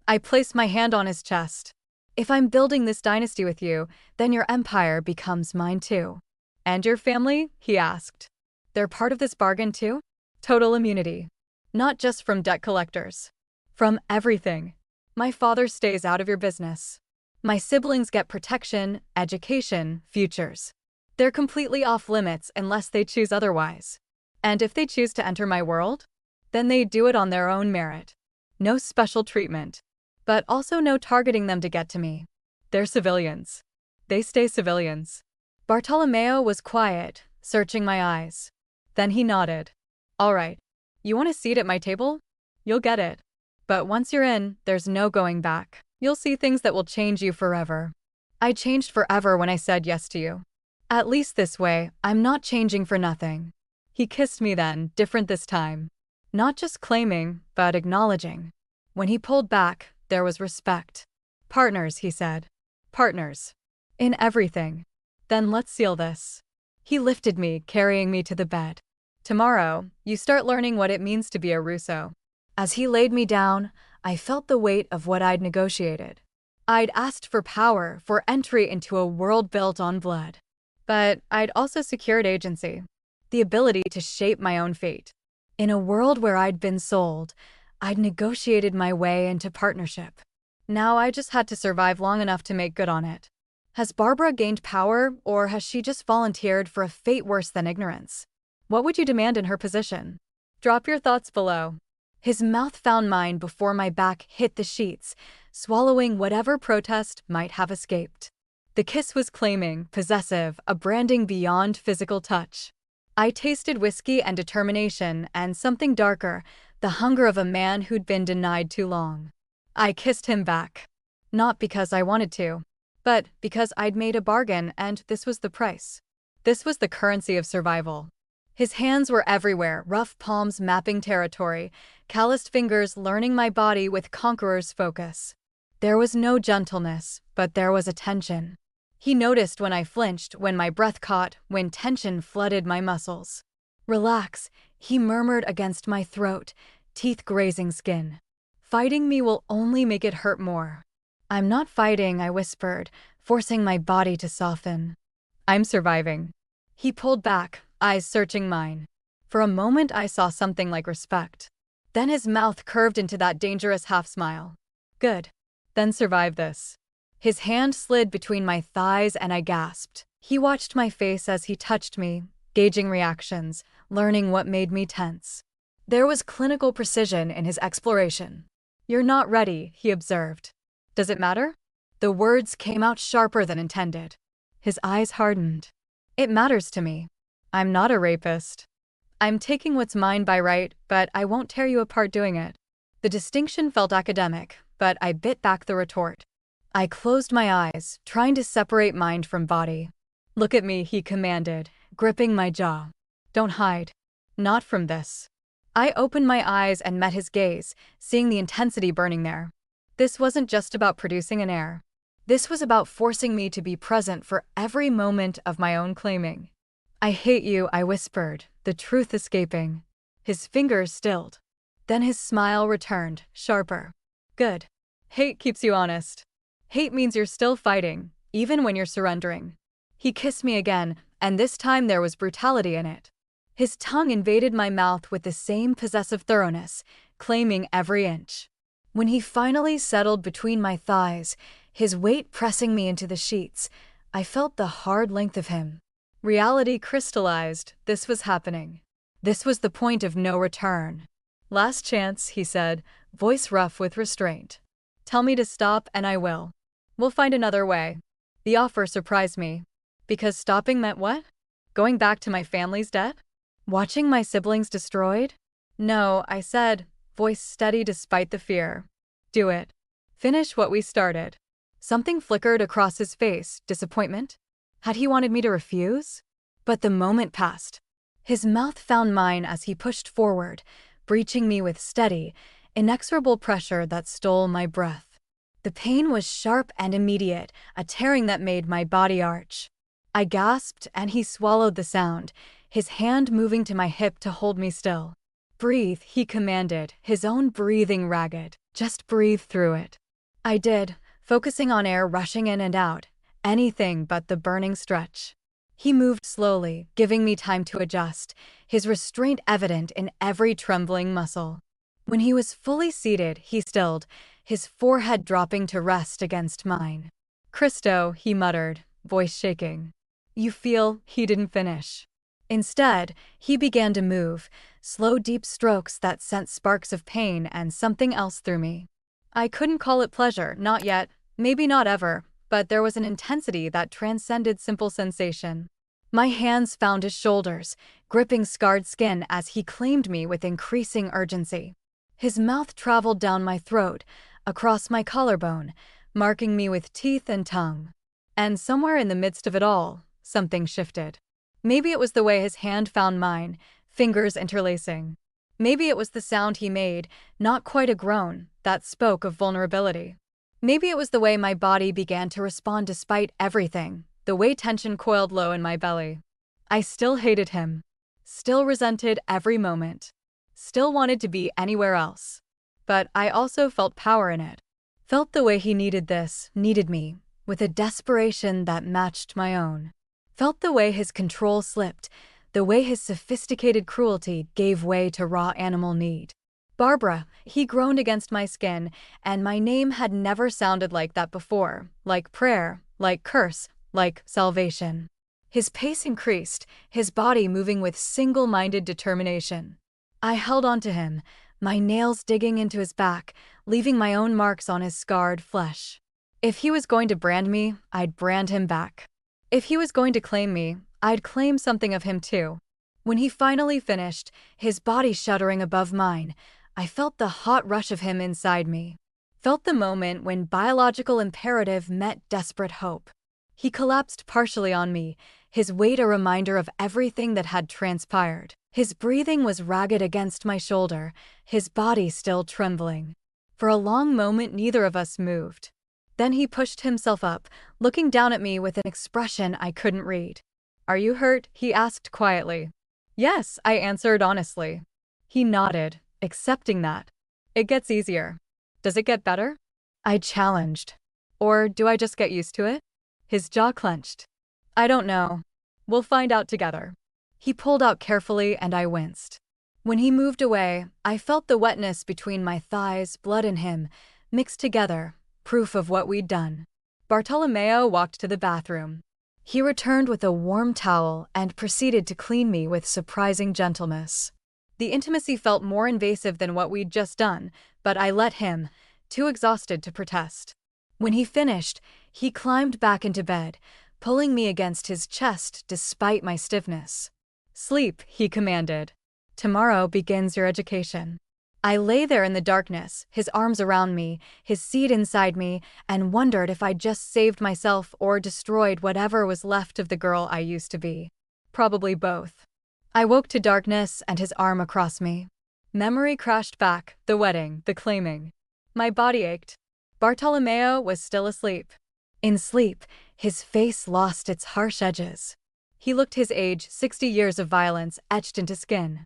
I place my hand on his chest. "If I'm building this dynasty with you, then your empire becomes mine too." "And your family?" he asked. "They're part of this bargain too?" "Total immunity. Not just from debt collectors. From everything. My father stays out of your business. My siblings get protection, education, futures. They're completely off limits unless they choose otherwise. And if they choose to enter my world, then they do it on their own merit. No special treatment. But also no targeting them to get to me. They're civilians. They stay civilians. Bartolomeo was quiet, searching my eyes. Then he nodded. All right. You want a seat at my table? You'll get it. But once you're in, there's no going back. You'll see things that will change you forever. I changed forever when I said yes to you. At least this way, I'm not changing for nothing. He kissed me then, different this time. Not just claiming, but acknowledging. When he pulled back, there was respect. Partners, he said. Partners. In everything. Then let's seal this. He lifted me, carrying me to the bed. Tomorrow, you start learning what it means to be a Russo. As he laid me down, I felt the weight of what I'd negotiated. I'd asked for power, for entry into a world built on blood. But I'd also secured agency. The ability to shape my own fate. In a world where I'd been sold, I'd negotiated my way into partnership. Now I just had to survive long enough to make good on it. Has Barbara gained power, or has she just volunteered for a fate worse than ignorance? What would you demand in her position? Drop your thoughts below. His mouth found mine before my back hit the sheets, swallowing whatever protest might have escaped. The kiss was claiming, possessive, a branding beyond physical touch. I tasted whiskey and determination and something darker, the hunger of a man who'd been denied too long. I kissed him back. Not because I wanted to, but because I'd made a bargain and this was the price. This was the currency of survival. His hands were everywhere, rough palms mapping territory, calloused fingers learning my body with conqueror's focus. There was no gentleness, but there was a tension. He noticed when I flinched, when my breath caught, when tension flooded my muscles. Relax, he murmured against my throat, teeth grazing skin. Fighting me will only make it hurt more. I'm not fighting, I whispered, forcing my body to soften. I'm surviving. He pulled back, eyes searching mine. For a moment I saw something like respect. Then his mouth curved into that dangerous half-smile. Good. Then survive this. His hand slid between my thighs and I gasped. He watched my face as he touched me, gauging reactions, learning what made me tense. There was clinical precision in his exploration. You're not ready, he observed. Does it matter? The words came out sharper than intended. His eyes hardened. It matters to me. I'm not a rapist. I'm taking what's mine by right, but I won't tear you apart doing it. The distinction felt academic, but I bit back the retort. I closed my eyes, trying to separate mind from body. Look at me, he commanded, gripping my jaw. Don't hide. Not from this. I opened my eyes and met his gaze, seeing the intensity burning there. This wasn't just about producing an air. This was about forcing me to be present for every moment of my own claiming. I hate you, I whispered, the truth escaping. His fingers stilled. Then his smile returned, sharper. Good. Hate keeps you honest. Hate means you're still fighting, even when you're surrendering. He kissed me again, and this time there was brutality in it. His tongue invaded my mouth with the same possessive thoroughness, claiming every inch. When he finally settled between my thighs, his weight pressing me into the sheets, I felt the hard length of him. Reality crystallized. This was happening. This was the point of no return. Last chance, he said, voice rough with restraint. Tell me to stop and I will. We'll find another way. The offer surprised me. Because stopping meant what? Going back to my family's debt? Watching my siblings destroyed? No, I said, voice steady despite the fear. Do it. Finish what we started. Something flickered across his face, disappointment? Had he wanted me to refuse? But the moment passed. His mouth found mine as he pushed forward, breaching me with steady, inexorable pressure that stole my breath. The pain was sharp and immediate, a tearing that made my body arch. I gasped and he swallowed the sound, his hand moving to my hip to hold me still. Breathe, he commanded, his own breathing ragged. Just breathe through it. I did, focusing on air rushing in and out, anything but the burning stretch. He moved slowly, giving me time to adjust, his restraint evident in every trembling muscle. When he was fully seated, he stilled, his forehead dropping to rest against mine. Christo, he muttered, voice shaking. You feel, he didn't finish. Instead, he began to move, slow deep strokes that sent sparks of pain and something else through me. I couldn't call it pleasure, not yet, maybe not ever, but there was an intensity that transcended simple sensation. My hands found his shoulders, gripping scarred skin as he claimed me with increasing urgency. His mouth traveled down my throat, across my collarbone, marking me with teeth and tongue. And somewhere in the midst of it all, something shifted. Maybe it was the way his hand found mine, fingers interlacing. Maybe it was the sound he made, not quite a groan, that spoke of vulnerability. Maybe it was the way my body began to respond despite everything, the way tension coiled low in my belly. I still hated him. Still resented every moment. Still wanted to be anywhere else. But I also felt power in it. Felt the way he needed this, needed me, with a desperation that matched my own. Felt the way his control slipped, the way his sophisticated cruelty gave way to raw animal need. Barbara, he groaned against my skin, and my name had never sounded like that before, like prayer, like curse, like salvation. His pace increased, his body moving with single-minded determination. I held on to him, my nails digging into his back, leaving my own marks on his scarred flesh. If he was going to brand me, I'd brand him back. If he was going to claim me, I'd claim something of him too. When he finally finished, his body shuddering above mine, I felt the hot rush of him inside me. Felt the moment when biological imperative met desperate hope. He collapsed partially on me, his weight a reminder of everything that had transpired. His breathing was ragged against my shoulder, his body still trembling. For a long moment neither of us moved. Then he pushed himself up, looking down at me with an expression I couldn't read. Are you hurt? He asked quietly. Yes, I answered honestly. He nodded, accepting that. It gets easier. Does it get better? I challenged. Or do I just get used to it? His jaw clenched. I don't know. We'll find out together. He pulled out carefully and I winced. When he moved away, I felt the wetness between my thighs, blood and him, mixed together, proof of what we'd done. Bartolomeo walked to the bathroom. He returned with a warm towel and proceeded to clean me with surprising gentleness. The intimacy felt more invasive than what we'd just done, but I let him, too exhausted to protest. When he finished, he climbed back into bed, pulling me against his chest despite my stiffness. Sleep, he commanded. Tomorrow begins your education. I lay there in the darkness, his arms around me, his seat inside me, and wondered if I'd just saved myself or destroyed whatever was left of the girl I used to be. Probably both. I woke to darkness and his arm across me. Memory crashed back, the wedding, the claiming. My body ached. Bartolomeo was still asleep. In sleep, his face lost its harsh edges. He looked his age, 60 years of violence etched into skin.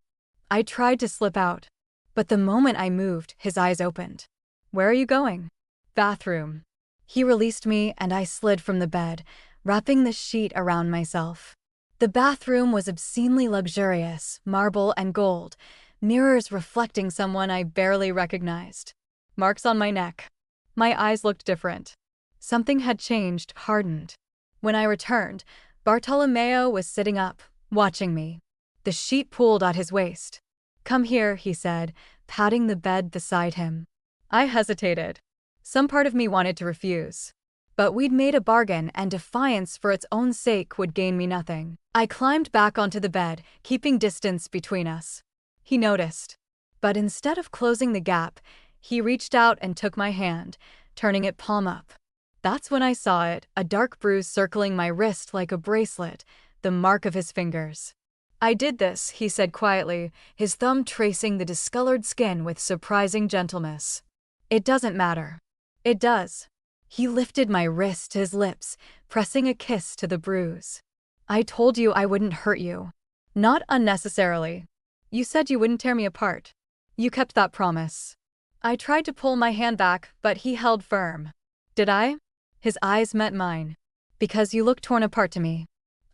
I tried to slip out. But the moment I moved, his eyes opened. Where are you going? Bathroom. He released me and I slid from the bed, wrapping the sheet around myself. The bathroom was obscenely luxurious, marble and gold, mirrors reflecting someone I barely recognized. Marks on my neck. My eyes looked different. Something had changed, hardened. When I returned, Bartolomeo was sitting up, watching me. The sheet pulled at his waist. Come here, he said, patting the bed beside him. I hesitated. Some part of me wanted to refuse. But we'd made a bargain and defiance for its own sake would gain me nothing. I climbed back onto the bed, keeping distance between us. He noticed. But instead of closing the gap, he reached out and took my hand, turning it palm up. That's when I saw it, a dark bruise circling my wrist like a bracelet, the mark of his fingers. I did this, he said quietly, his thumb tracing the discolored skin with surprising gentleness. It doesn't matter. It does. He lifted my wrist to his lips, pressing a kiss to the bruise. I told you I wouldn't hurt you. Not unnecessarily. You said you wouldn't tear me apart. You kept that promise. I tried to pull my hand back, but he held firm. Did I? His eyes met mine. Because you look torn apart to me.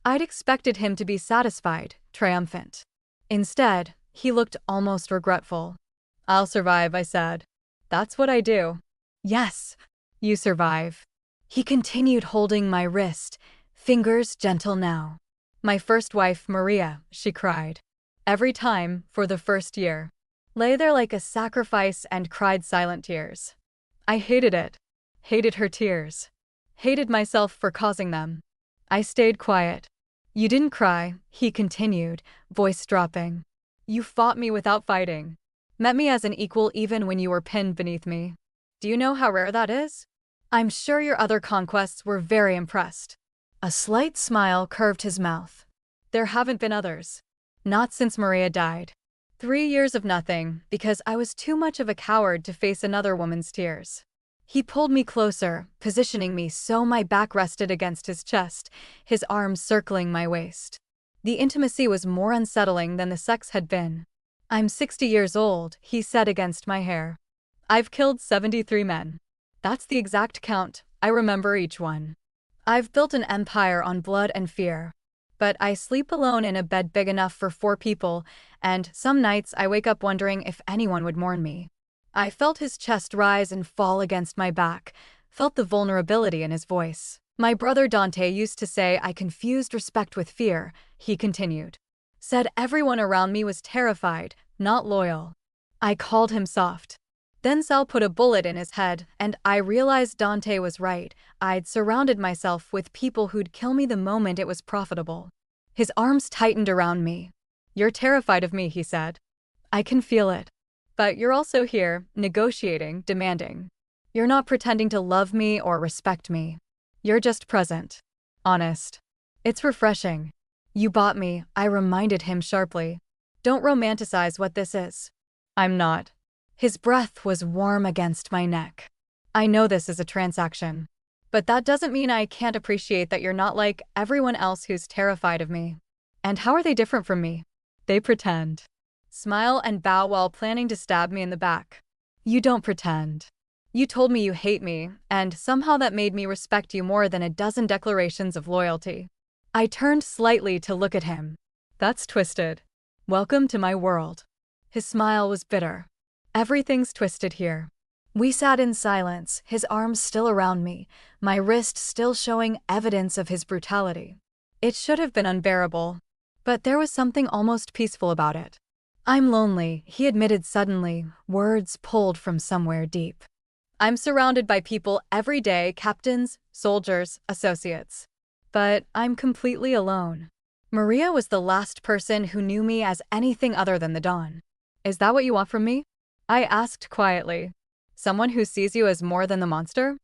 I'd expected him to be satisfied, triumphant. Instead, he looked almost regretful. I'll survive, I said. That's what I do. Yes, you survive. He continued holding my wrist, fingers gentle now. My first wife, Maria, she cried. Every time, for the first year. Lay there like a sacrifice and cried silent tears. I hated it. Hated her tears. Hated myself for causing them. I stayed quiet. You didn't cry, he continued, voice dropping. You fought me without fighting. Met me as an equal even when you were pinned beneath me. Do you know how rare that is? I'm sure your other conquests were very impressed. A slight smile curved his mouth. There haven't been others. Not since Maria died. 3 years of nothing, because I was too much of a coward to face another woman's tears. He pulled me closer, positioning me so my back rested against his chest, his arms circling my waist. The intimacy was more unsettling than the sex had been. I'm 60 years old, he said against my hair. I've killed 73 men. That's the exact count, I remember each one. I've built an empire on blood and fear. But I sleep alone in a bed big enough for 4 people, and some nights I wake up wondering if anyone would mourn me. I felt his chest rise and fall against my back, felt the vulnerability in his voice. My brother Dante used to say I confused respect with fear, he continued. Said everyone around me was terrified, not loyal. I called him soft. Then Sal put a bullet in his head, and I realized Dante was right. I'd surrounded myself with people who'd kill me the moment it was profitable. His arms tightened around me. You're terrified of me, he said. I can feel it. But you're also here, negotiating, demanding. You're not pretending to love me or respect me. You're just present. Honest. It's refreshing. You bought me, I reminded him sharply. Don't romanticize what this is. I'm not. His breath was warm against my neck. I know this is a transaction. But that doesn't mean I can't appreciate that you're not like everyone else who's terrified of me. And how are they different from me? They pretend. Smile and bow while planning to stab me in the back. You don't pretend. You told me you hate me, and somehow that made me respect you more than a dozen declarations of loyalty. I turned slightly to look at him. That's twisted. Welcome to my world. His smile was bitter. Everything's twisted here. We sat in silence, his arms still around me, my wrist still showing evidence of his brutality. It should have been unbearable, but there was something almost peaceful about it. I'm lonely, he admitted suddenly, words pulled from somewhere deep. I'm surrounded by people every day, captains, soldiers, associates. But I'm completely alone. Maria was the last person who knew me as anything other than the Dawn. Is that what you want from me? I asked quietly. Someone who sees you as more than the monster?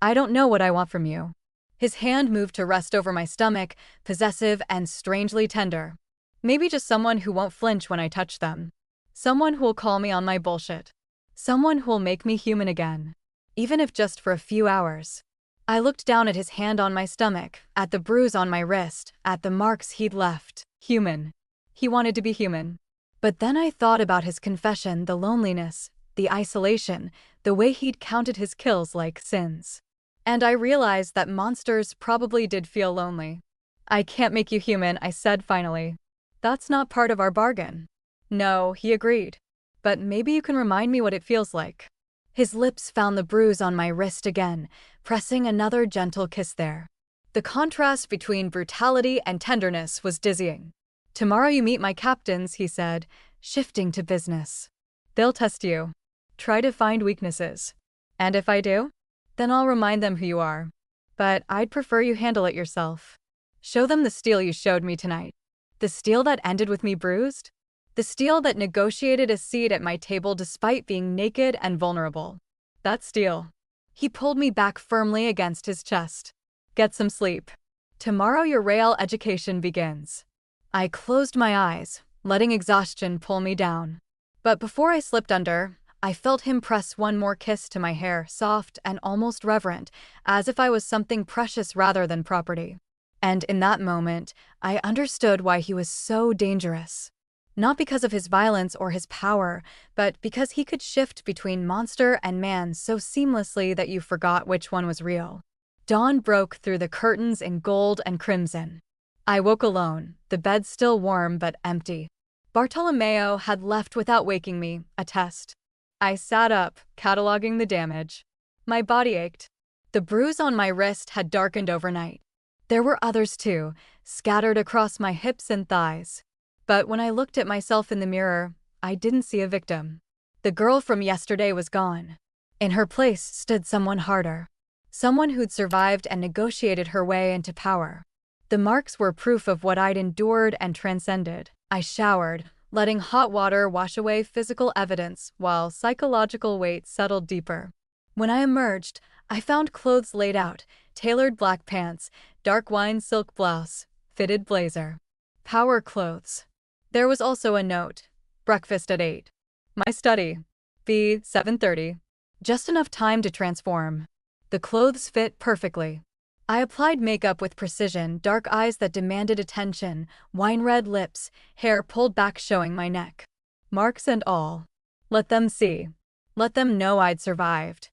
I don't know what I want from you. His hand moved to rest over my stomach, possessive and strangely tender. Maybe just someone who won't flinch when I touch them. Someone who'll call me on my bullshit. Someone who'll make me human again. Even if just for a few hours. I looked down at his hand on my stomach, at the bruise on my wrist, at the marks he'd left. Human. He wanted to be human. But then I thought about his confession, the loneliness, the isolation, the way he'd counted his kills like sins. And I realized that monsters probably did feel lonely. I can't make you human, I said finally. That's not part of our bargain. No, he agreed. But maybe you can remind me what it feels like. His lips found the bruise on my wrist again, pressing another gentle kiss there. The contrast between brutality and tenderness was dizzying. Tomorrow you meet my captains, he said, shifting to business. They'll test you. Try to find weaknesses. And if I do, then I'll remind them who you are. But I'd prefer you handle it yourself. Show them the steel you showed me tonight. The steel that ended with me bruised? The steel that negotiated a seat at my table despite being naked and vulnerable. That steel. He pulled me back firmly against his chest. Get some sleep. Tomorrow your real education begins. I closed my eyes, letting exhaustion pull me down. But before I slipped under, I felt him press one more kiss to my hair, soft and almost reverent, as if I was something precious rather than property. And in that moment, I understood why he was so dangerous. Not because of his violence or his power, but because he could shift between monster and man so seamlessly that you forgot which one was real. Dawn broke through the curtains in gold and crimson. I woke alone, the bed still warm but empty. Bartolomeo had left without waking me, a test. I sat up, cataloging the damage. My body ached. The bruise on my wrist had darkened overnight. There were others too, scattered across my hips and thighs. But when I looked at myself in the mirror, I didn't see a victim. The girl from yesterday was gone. In her place stood someone harder. Someone who'd survived and negotiated her way into power. The marks were proof of what I'd endured and transcended. I showered, letting hot water wash away physical evidence while psychological weight settled deeper. When I emerged, I found clothes laid out, tailored black pants, dark wine silk blouse, fitted blazer. Power clothes. There was also a note. Breakfast at 8. My study. B. 7:30. Just enough time to transform. The clothes fit perfectly. I applied makeup with precision, dark eyes that demanded attention, wine-red lips, hair pulled back showing my neck. Marks and all. Let them see. Let them know I'd survived.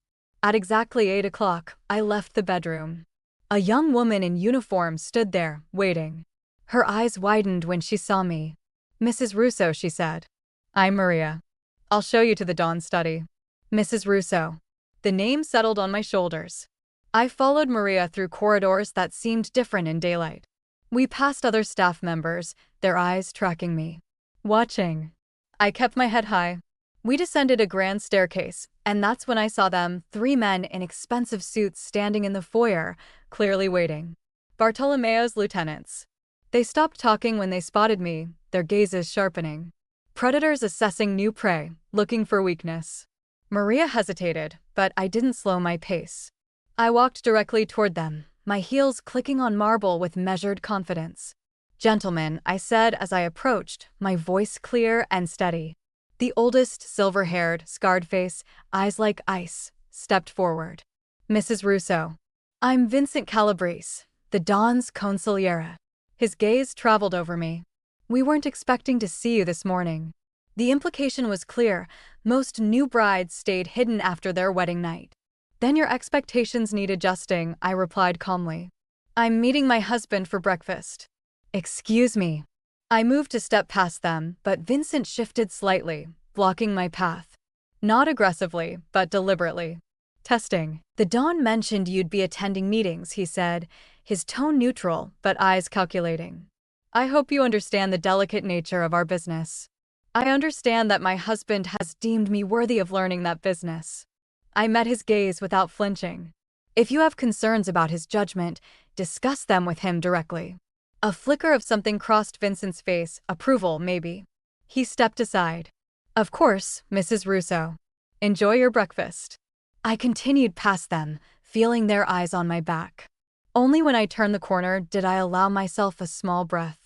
At exactly 8 o'clock, I left the bedroom. A young woman in uniform stood there, waiting. Her eyes widened when she saw me. Mrs. Russo, she said. I'm Maria. I'll show you to the Dawn study. Mrs. Russo. The name settled on my shoulders. I followed Maria through corridors that seemed different in daylight. We passed other staff members, their eyes tracking me. Watching. I kept my head high. We descended a grand staircase, and that's when I saw them, 3 men in expensive suits standing in the foyer, clearly waiting. Bartolomeo's lieutenants. They stopped talking when they spotted me, their gazes sharpening. Predators assessing new prey, looking for weakness. Maria hesitated, but I didn't slow my pace. I walked directly toward them, my heels clicking on marble with measured confidence. Gentlemen, I said as I approached, my voice clear and steady. The oldest, silver-haired, scarred face, eyes like ice, stepped forward. Mrs. Russo. I'm Vincent Calabrese, the Dawn's consigliere. His gaze traveled over me. We weren't expecting to see you this morning. The implication was clear. Most new brides stayed hidden after their wedding night. Then your expectations need adjusting, I replied calmly. I'm meeting my husband for breakfast. Excuse me. I moved to step past them, but Vincent shifted slightly, blocking my path. Not aggressively, but deliberately. Testing. The Dawn mentioned you'd be attending meetings, he said, his tone neutral, but eyes calculating. I hope you understand the delicate nature of our business. I understand that my husband has deemed me worthy of learning that business. I met his gaze without flinching. If you have concerns about his judgment, discuss them with him directly. A flicker of something crossed Vincent's face, approval, maybe. He stepped aside. Of course, Mrs. Russo. Enjoy your breakfast. I continued past them, feeling their eyes on my back. Only when I turned the corner did I allow myself a small breath.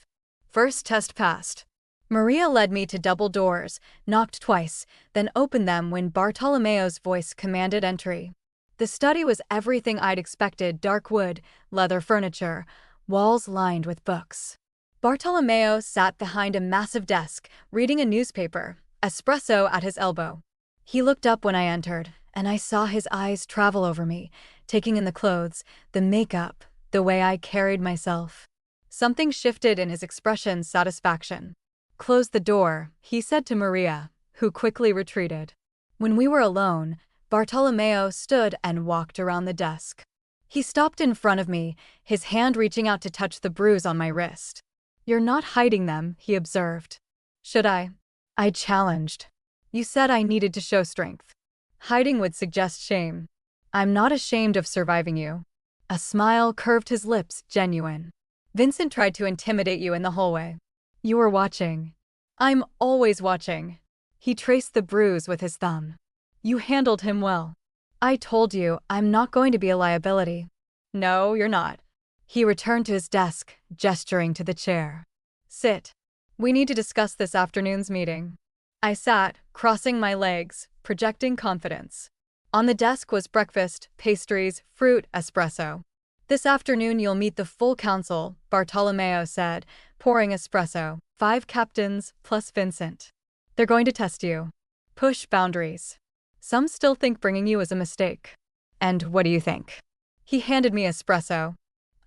First test passed. Maria led me to double doors, knocked twice, then opened them when Bartolomeo's voice commanded entry. The study was everything I'd expected: dark wood, leather furniture, walls lined with books. Bartolomeo sat behind a massive desk, reading a newspaper, espresso at his elbow. He looked up when I entered, and I saw his eyes travel over me, taking in the clothes, the makeup, the way I carried myself. Something shifted in his expression's satisfaction. Close the door, he said to Maria, who quickly retreated. When we were alone, Bartolomeo stood and walked around the desk. He stopped in front of me, his hand reaching out to touch the bruise on my wrist. You're not hiding them, he observed. Should I? I challenged. You said I needed to show strength. Hiding would suggest shame. I'm not ashamed of surviving you. A smile curved his lips, genuine. Vincent tried to intimidate you in the hallway. You were watching. I'm always watching. He traced the bruise with his thumb. You handled him well. I told you, I'm not going to be a liability. No, you're not. He returned to his desk, gesturing to the chair. Sit. We need to discuss this afternoon's meeting. I sat, crossing my legs, projecting confidence. On the desk was breakfast, pastries, fruit, espresso. This afternoon you'll meet the full council, Bartolomeo said, pouring espresso. 5 captains, plus Vincent. They're going to test you. Push boundaries. Some still think bringing you is a mistake. And what do you think? He handed me espresso.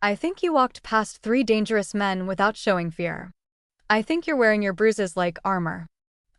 I think you walked past 3 dangerous men without showing fear. I think you're wearing your bruises like armor.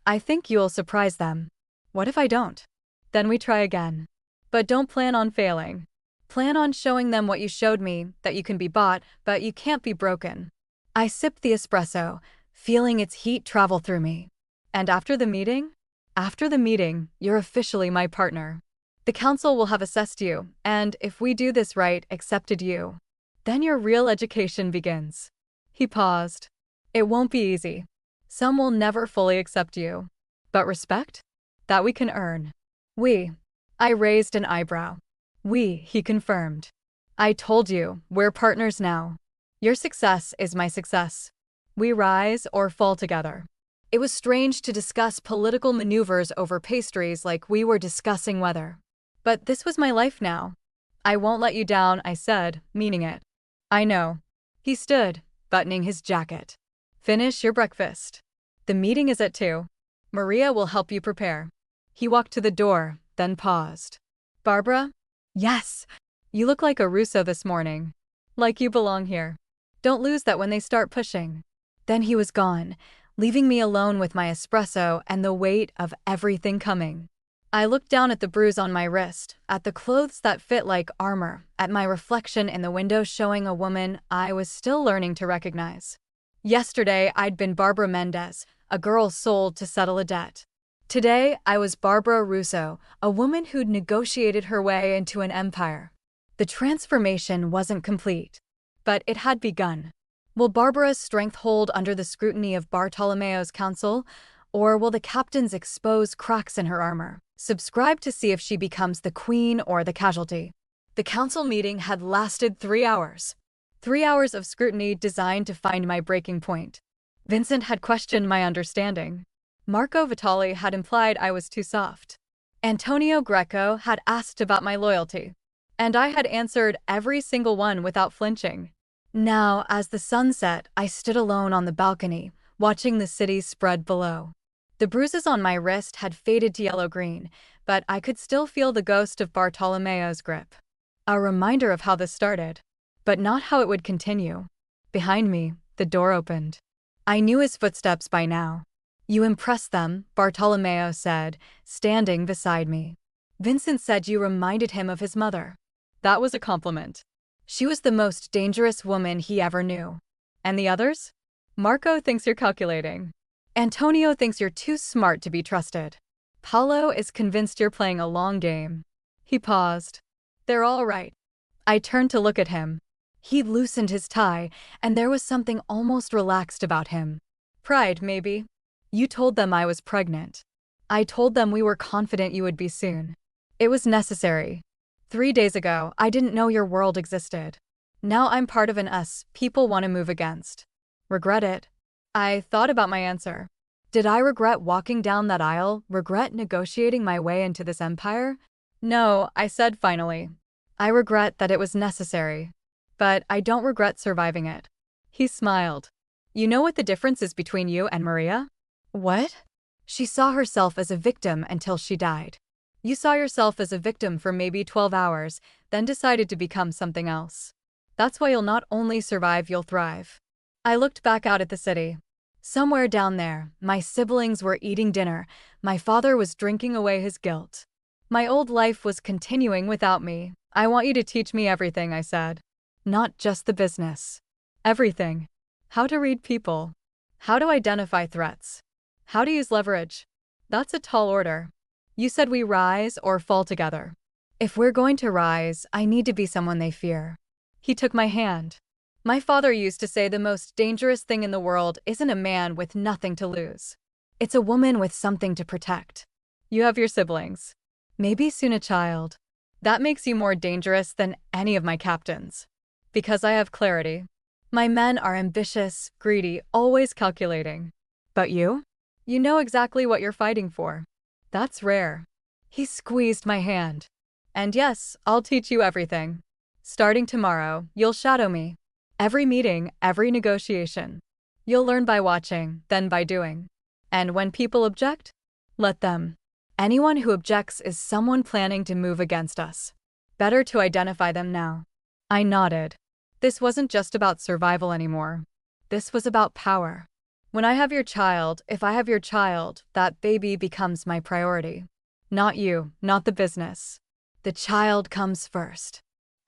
I think you'll surprise them. What if I don't? Then we try again. But don't plan on failing. Plan on showing them what you showed me, that you can be bought, but you can't be broken. I sipped the espresso, feeling its heat travel through me. And after the meeting? After the meeting, you're officially my partner. The council will have assessed you, and if we do this right, accepted you. Then your real education begins. He paused. It won't be easy. Some will never fully accept you. But respect? That we can earn. We. I raised an eyebrow. We, he confirmed. I told you, we're partners now. Your success is my success. We rise or fall together. It was strange to discuss political maneuvers over pastries like we were discussing weather. But this was my life now. I won't let you down, I said, meaning it. I know. He stood, buttoning his jacket. Finish your breakfast. The meeting is at 2. Maria will help you prepare. He walked to the door, then paused. Barbara? Yes. You look like a Russo this morning. Like you belong here. Don't lose that when they start pushing. Then he was gone, leaving me alone with my espresso and the weight of everything coming. I looked down at the bruise on my wrist, at the clothes that fit like armor, at my reflection in the window showing a woman I was still learning to recognize. Yesterday, I'd been Barbara Mendez, a girl sold to settle a debt. Today, I was Barbara Russo, a woman who'd negotiated her way into an empire. The transformation wasn't complete, but it had begun. Will Barbara's strength hold under the scrutiny of Bartolomeo's council, or will the captains expose cracks in her armor? Subscribe to see if she becomes the queen or the casualty. The council meeting had lasted 3 hours. 3 hours of scrutiny designed to find my breaking point. Vincent had questioned my understanding. Marco Vitali had implied I was too soft. Antonio Greco had asked about my loyalty. And I had answered every single one without flinching. Now, as the sun set, I stood alone on the balcony, watching the city spread below. The bruises on my wrist had faded to yellow-green, but I could still feel the ghost of Bartolomeo's grip. A reminder of how this started, but not how it would continue. Behind me, the door opened. I knew his footsteps by now. You impressed them, Bartolomeo said, standing beside me. Vincent said you reminded him of his mother. That was a compliment. She was the most dangerous woman he ever knew. And the others? Marco thinks you're calculating. Antonio thinks you're too smart to be trusted. Paulo is convinced you're playing a long game. He paused. They're all right. I turned to look at him. He'd loosened his tie, and there was something almost relaxed about him. Pride, maybe. You told them I was pregnant. I told them we were confident you would be soon. It was necessary. 3 days ago, I didn't know your world existed. Now I'm part of an us people want to move against. Regret it? I thought about my answer. Did I regret walking down that aisle, regret negotiating my way into this empire? No, I said finally. I regret that it was necessary. But I don't regret surviving it. He smiled. You know what the difference is between you and Maria? What? She saw herself as a victim until she died. You saw yourself as a victim for maybe 12 hours, then decided to become something else. That's why you'll not only survive, you'll thrive. I looked back out at the city. Somewhere down there, my siblings were eating dinner. My father was drinking away his guilt. My old life was continuing without me. I want you to teach me everything, I said. Not just the business. Everything. How to read people. How to identify threats. How to use leverage. That's a tall order. You said we rise or fall together. If we're going to rise, I need to be someone they fear. He took my hand. My father used to say the most dangerous thing in the world isn't a man with nothing to lose. It's a woman with something to protect. You have your siblings. Maybe soon a child. That makes you more dangerous than any of my captains. Because I have clarity. My men are ambitious, greedy, always calculating. But you? You know exactly what you're fighting for. That's rare. He squeezed my hand. And yes, I'll teach you everything. Starting tomorrow, you'll shadow me. Every meeting, every negotiation. You'll learn by watching, then by doing. And when people object, let them. Anyone who objects is someone planning to move against us. Better to identify them now. I nodded. This wasn't just about survival anymore. This was about power. When I have your child, if I have your child, that baby becomes my priority. Not you, not the business. The child comes first.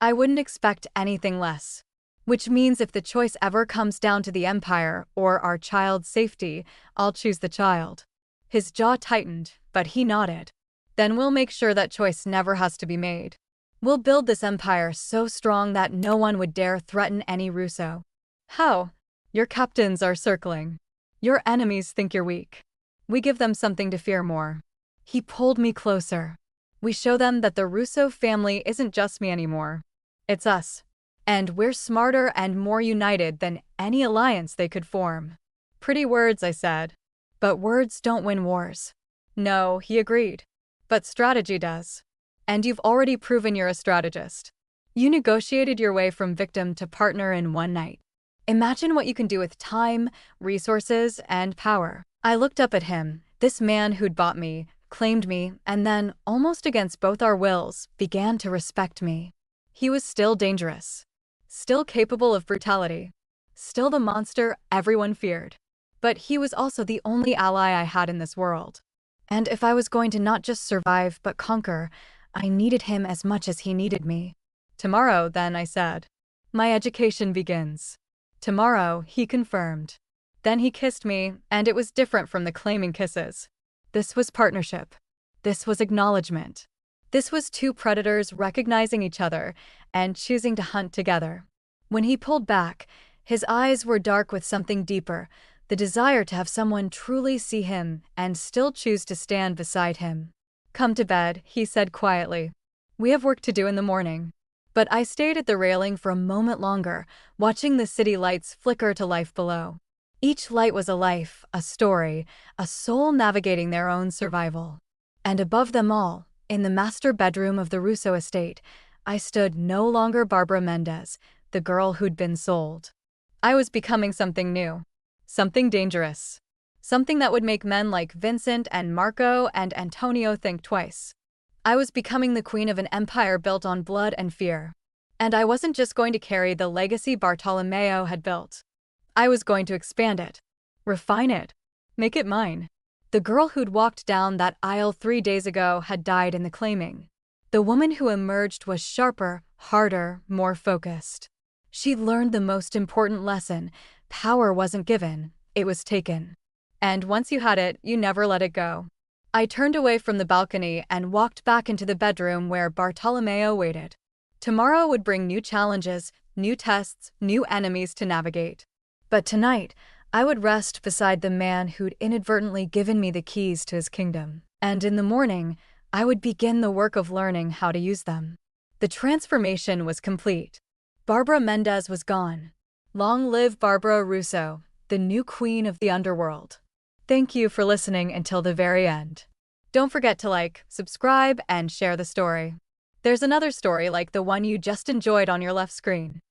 I wouldn't expect anything less. Which means if the choice ever comes down to the Empire or our child's safety, I'll choose the child. His jaw tightened, but he nodded. Then we'll make sure that choice never has to be made. We'll build this empire so strong that no one would dare threaten any Russo. How? Your captains are circling. Your enemies think you're weak. We give them something to fear more. He pulled me closer. We show them that the Russo family isn't just me anymore. It's us. And we're smarter and more united than any alliance they could form. Pretty words, I said. But words don't win wars. No, he agreed. But strategy does. And you've already proven you're a strategist. You negotiated your way from victim to partner in one night. Imagine what you can do with time, resources, and power. I looked up at him, this man who'd bought me, claimed me, and then, almost against both our wills, began to respect me. He was still dangerous. Still capable of brutality. Still the monster everyone feared. But he was also the only ally I had in this world. And if I was going to not just survive but conquer, I needed him as much as he needed me. Tomorrow, then, I said. My education begins. Tomorrow, he confirmed. Then he kissed me, and it was different from the claiming kisses. This was partnership. This was acknowledgement. This was two predators recognizing each other and choosing to hunt together. When he pulled back, his eyes were dark with something deeper, the desire to have someone truly see him and still choose to stand beside him. Come to bed, he said quietly. We have work to do in the morning. But I stayed at the railing for a moment longer, watching the city lights flicker to life below. Each light was a life, a story, a soul navigating their own survival. And above them all, in the master bedroom of the Russo estate, I stood no longer Barbara Mendez, the girl who'd been sold. I was becoming something new. Something dangerous. Something that would make men like Vincent and Marco and Antonio think twice. I was becoming the queen of an empire built on blood and fear. And I wasn't just going to carry the legacy Bartolomeo had built. I was going to expand it. Refine it. Make it mine. The girl who'd walked down that aisle 3 days ago had died in the claiming. The woman who emerged was sharper, harder, more focused. She'd learned the most important lesson. Power wasn't given, it was taken. And once you had it, you never let it go. I turned away from the balcony and walked back into the bedroom where Bartolomeo waited. Tomorrow would bring new challenges, new tests, new enemies to navigate. But tonight, I would rest beside the man who'd inadvertently given me the keys to his kingdom. And in the morning, I would begin the work of learning how to use them. The transformation was complete. Barbara Mendez was gone. Long live Barbara Russo, the new queen of the underworld. Thank you for listening until the very end. Don't forget to like, subscribe, and share the story. There's another story like the one you just enjoyed on your left screen.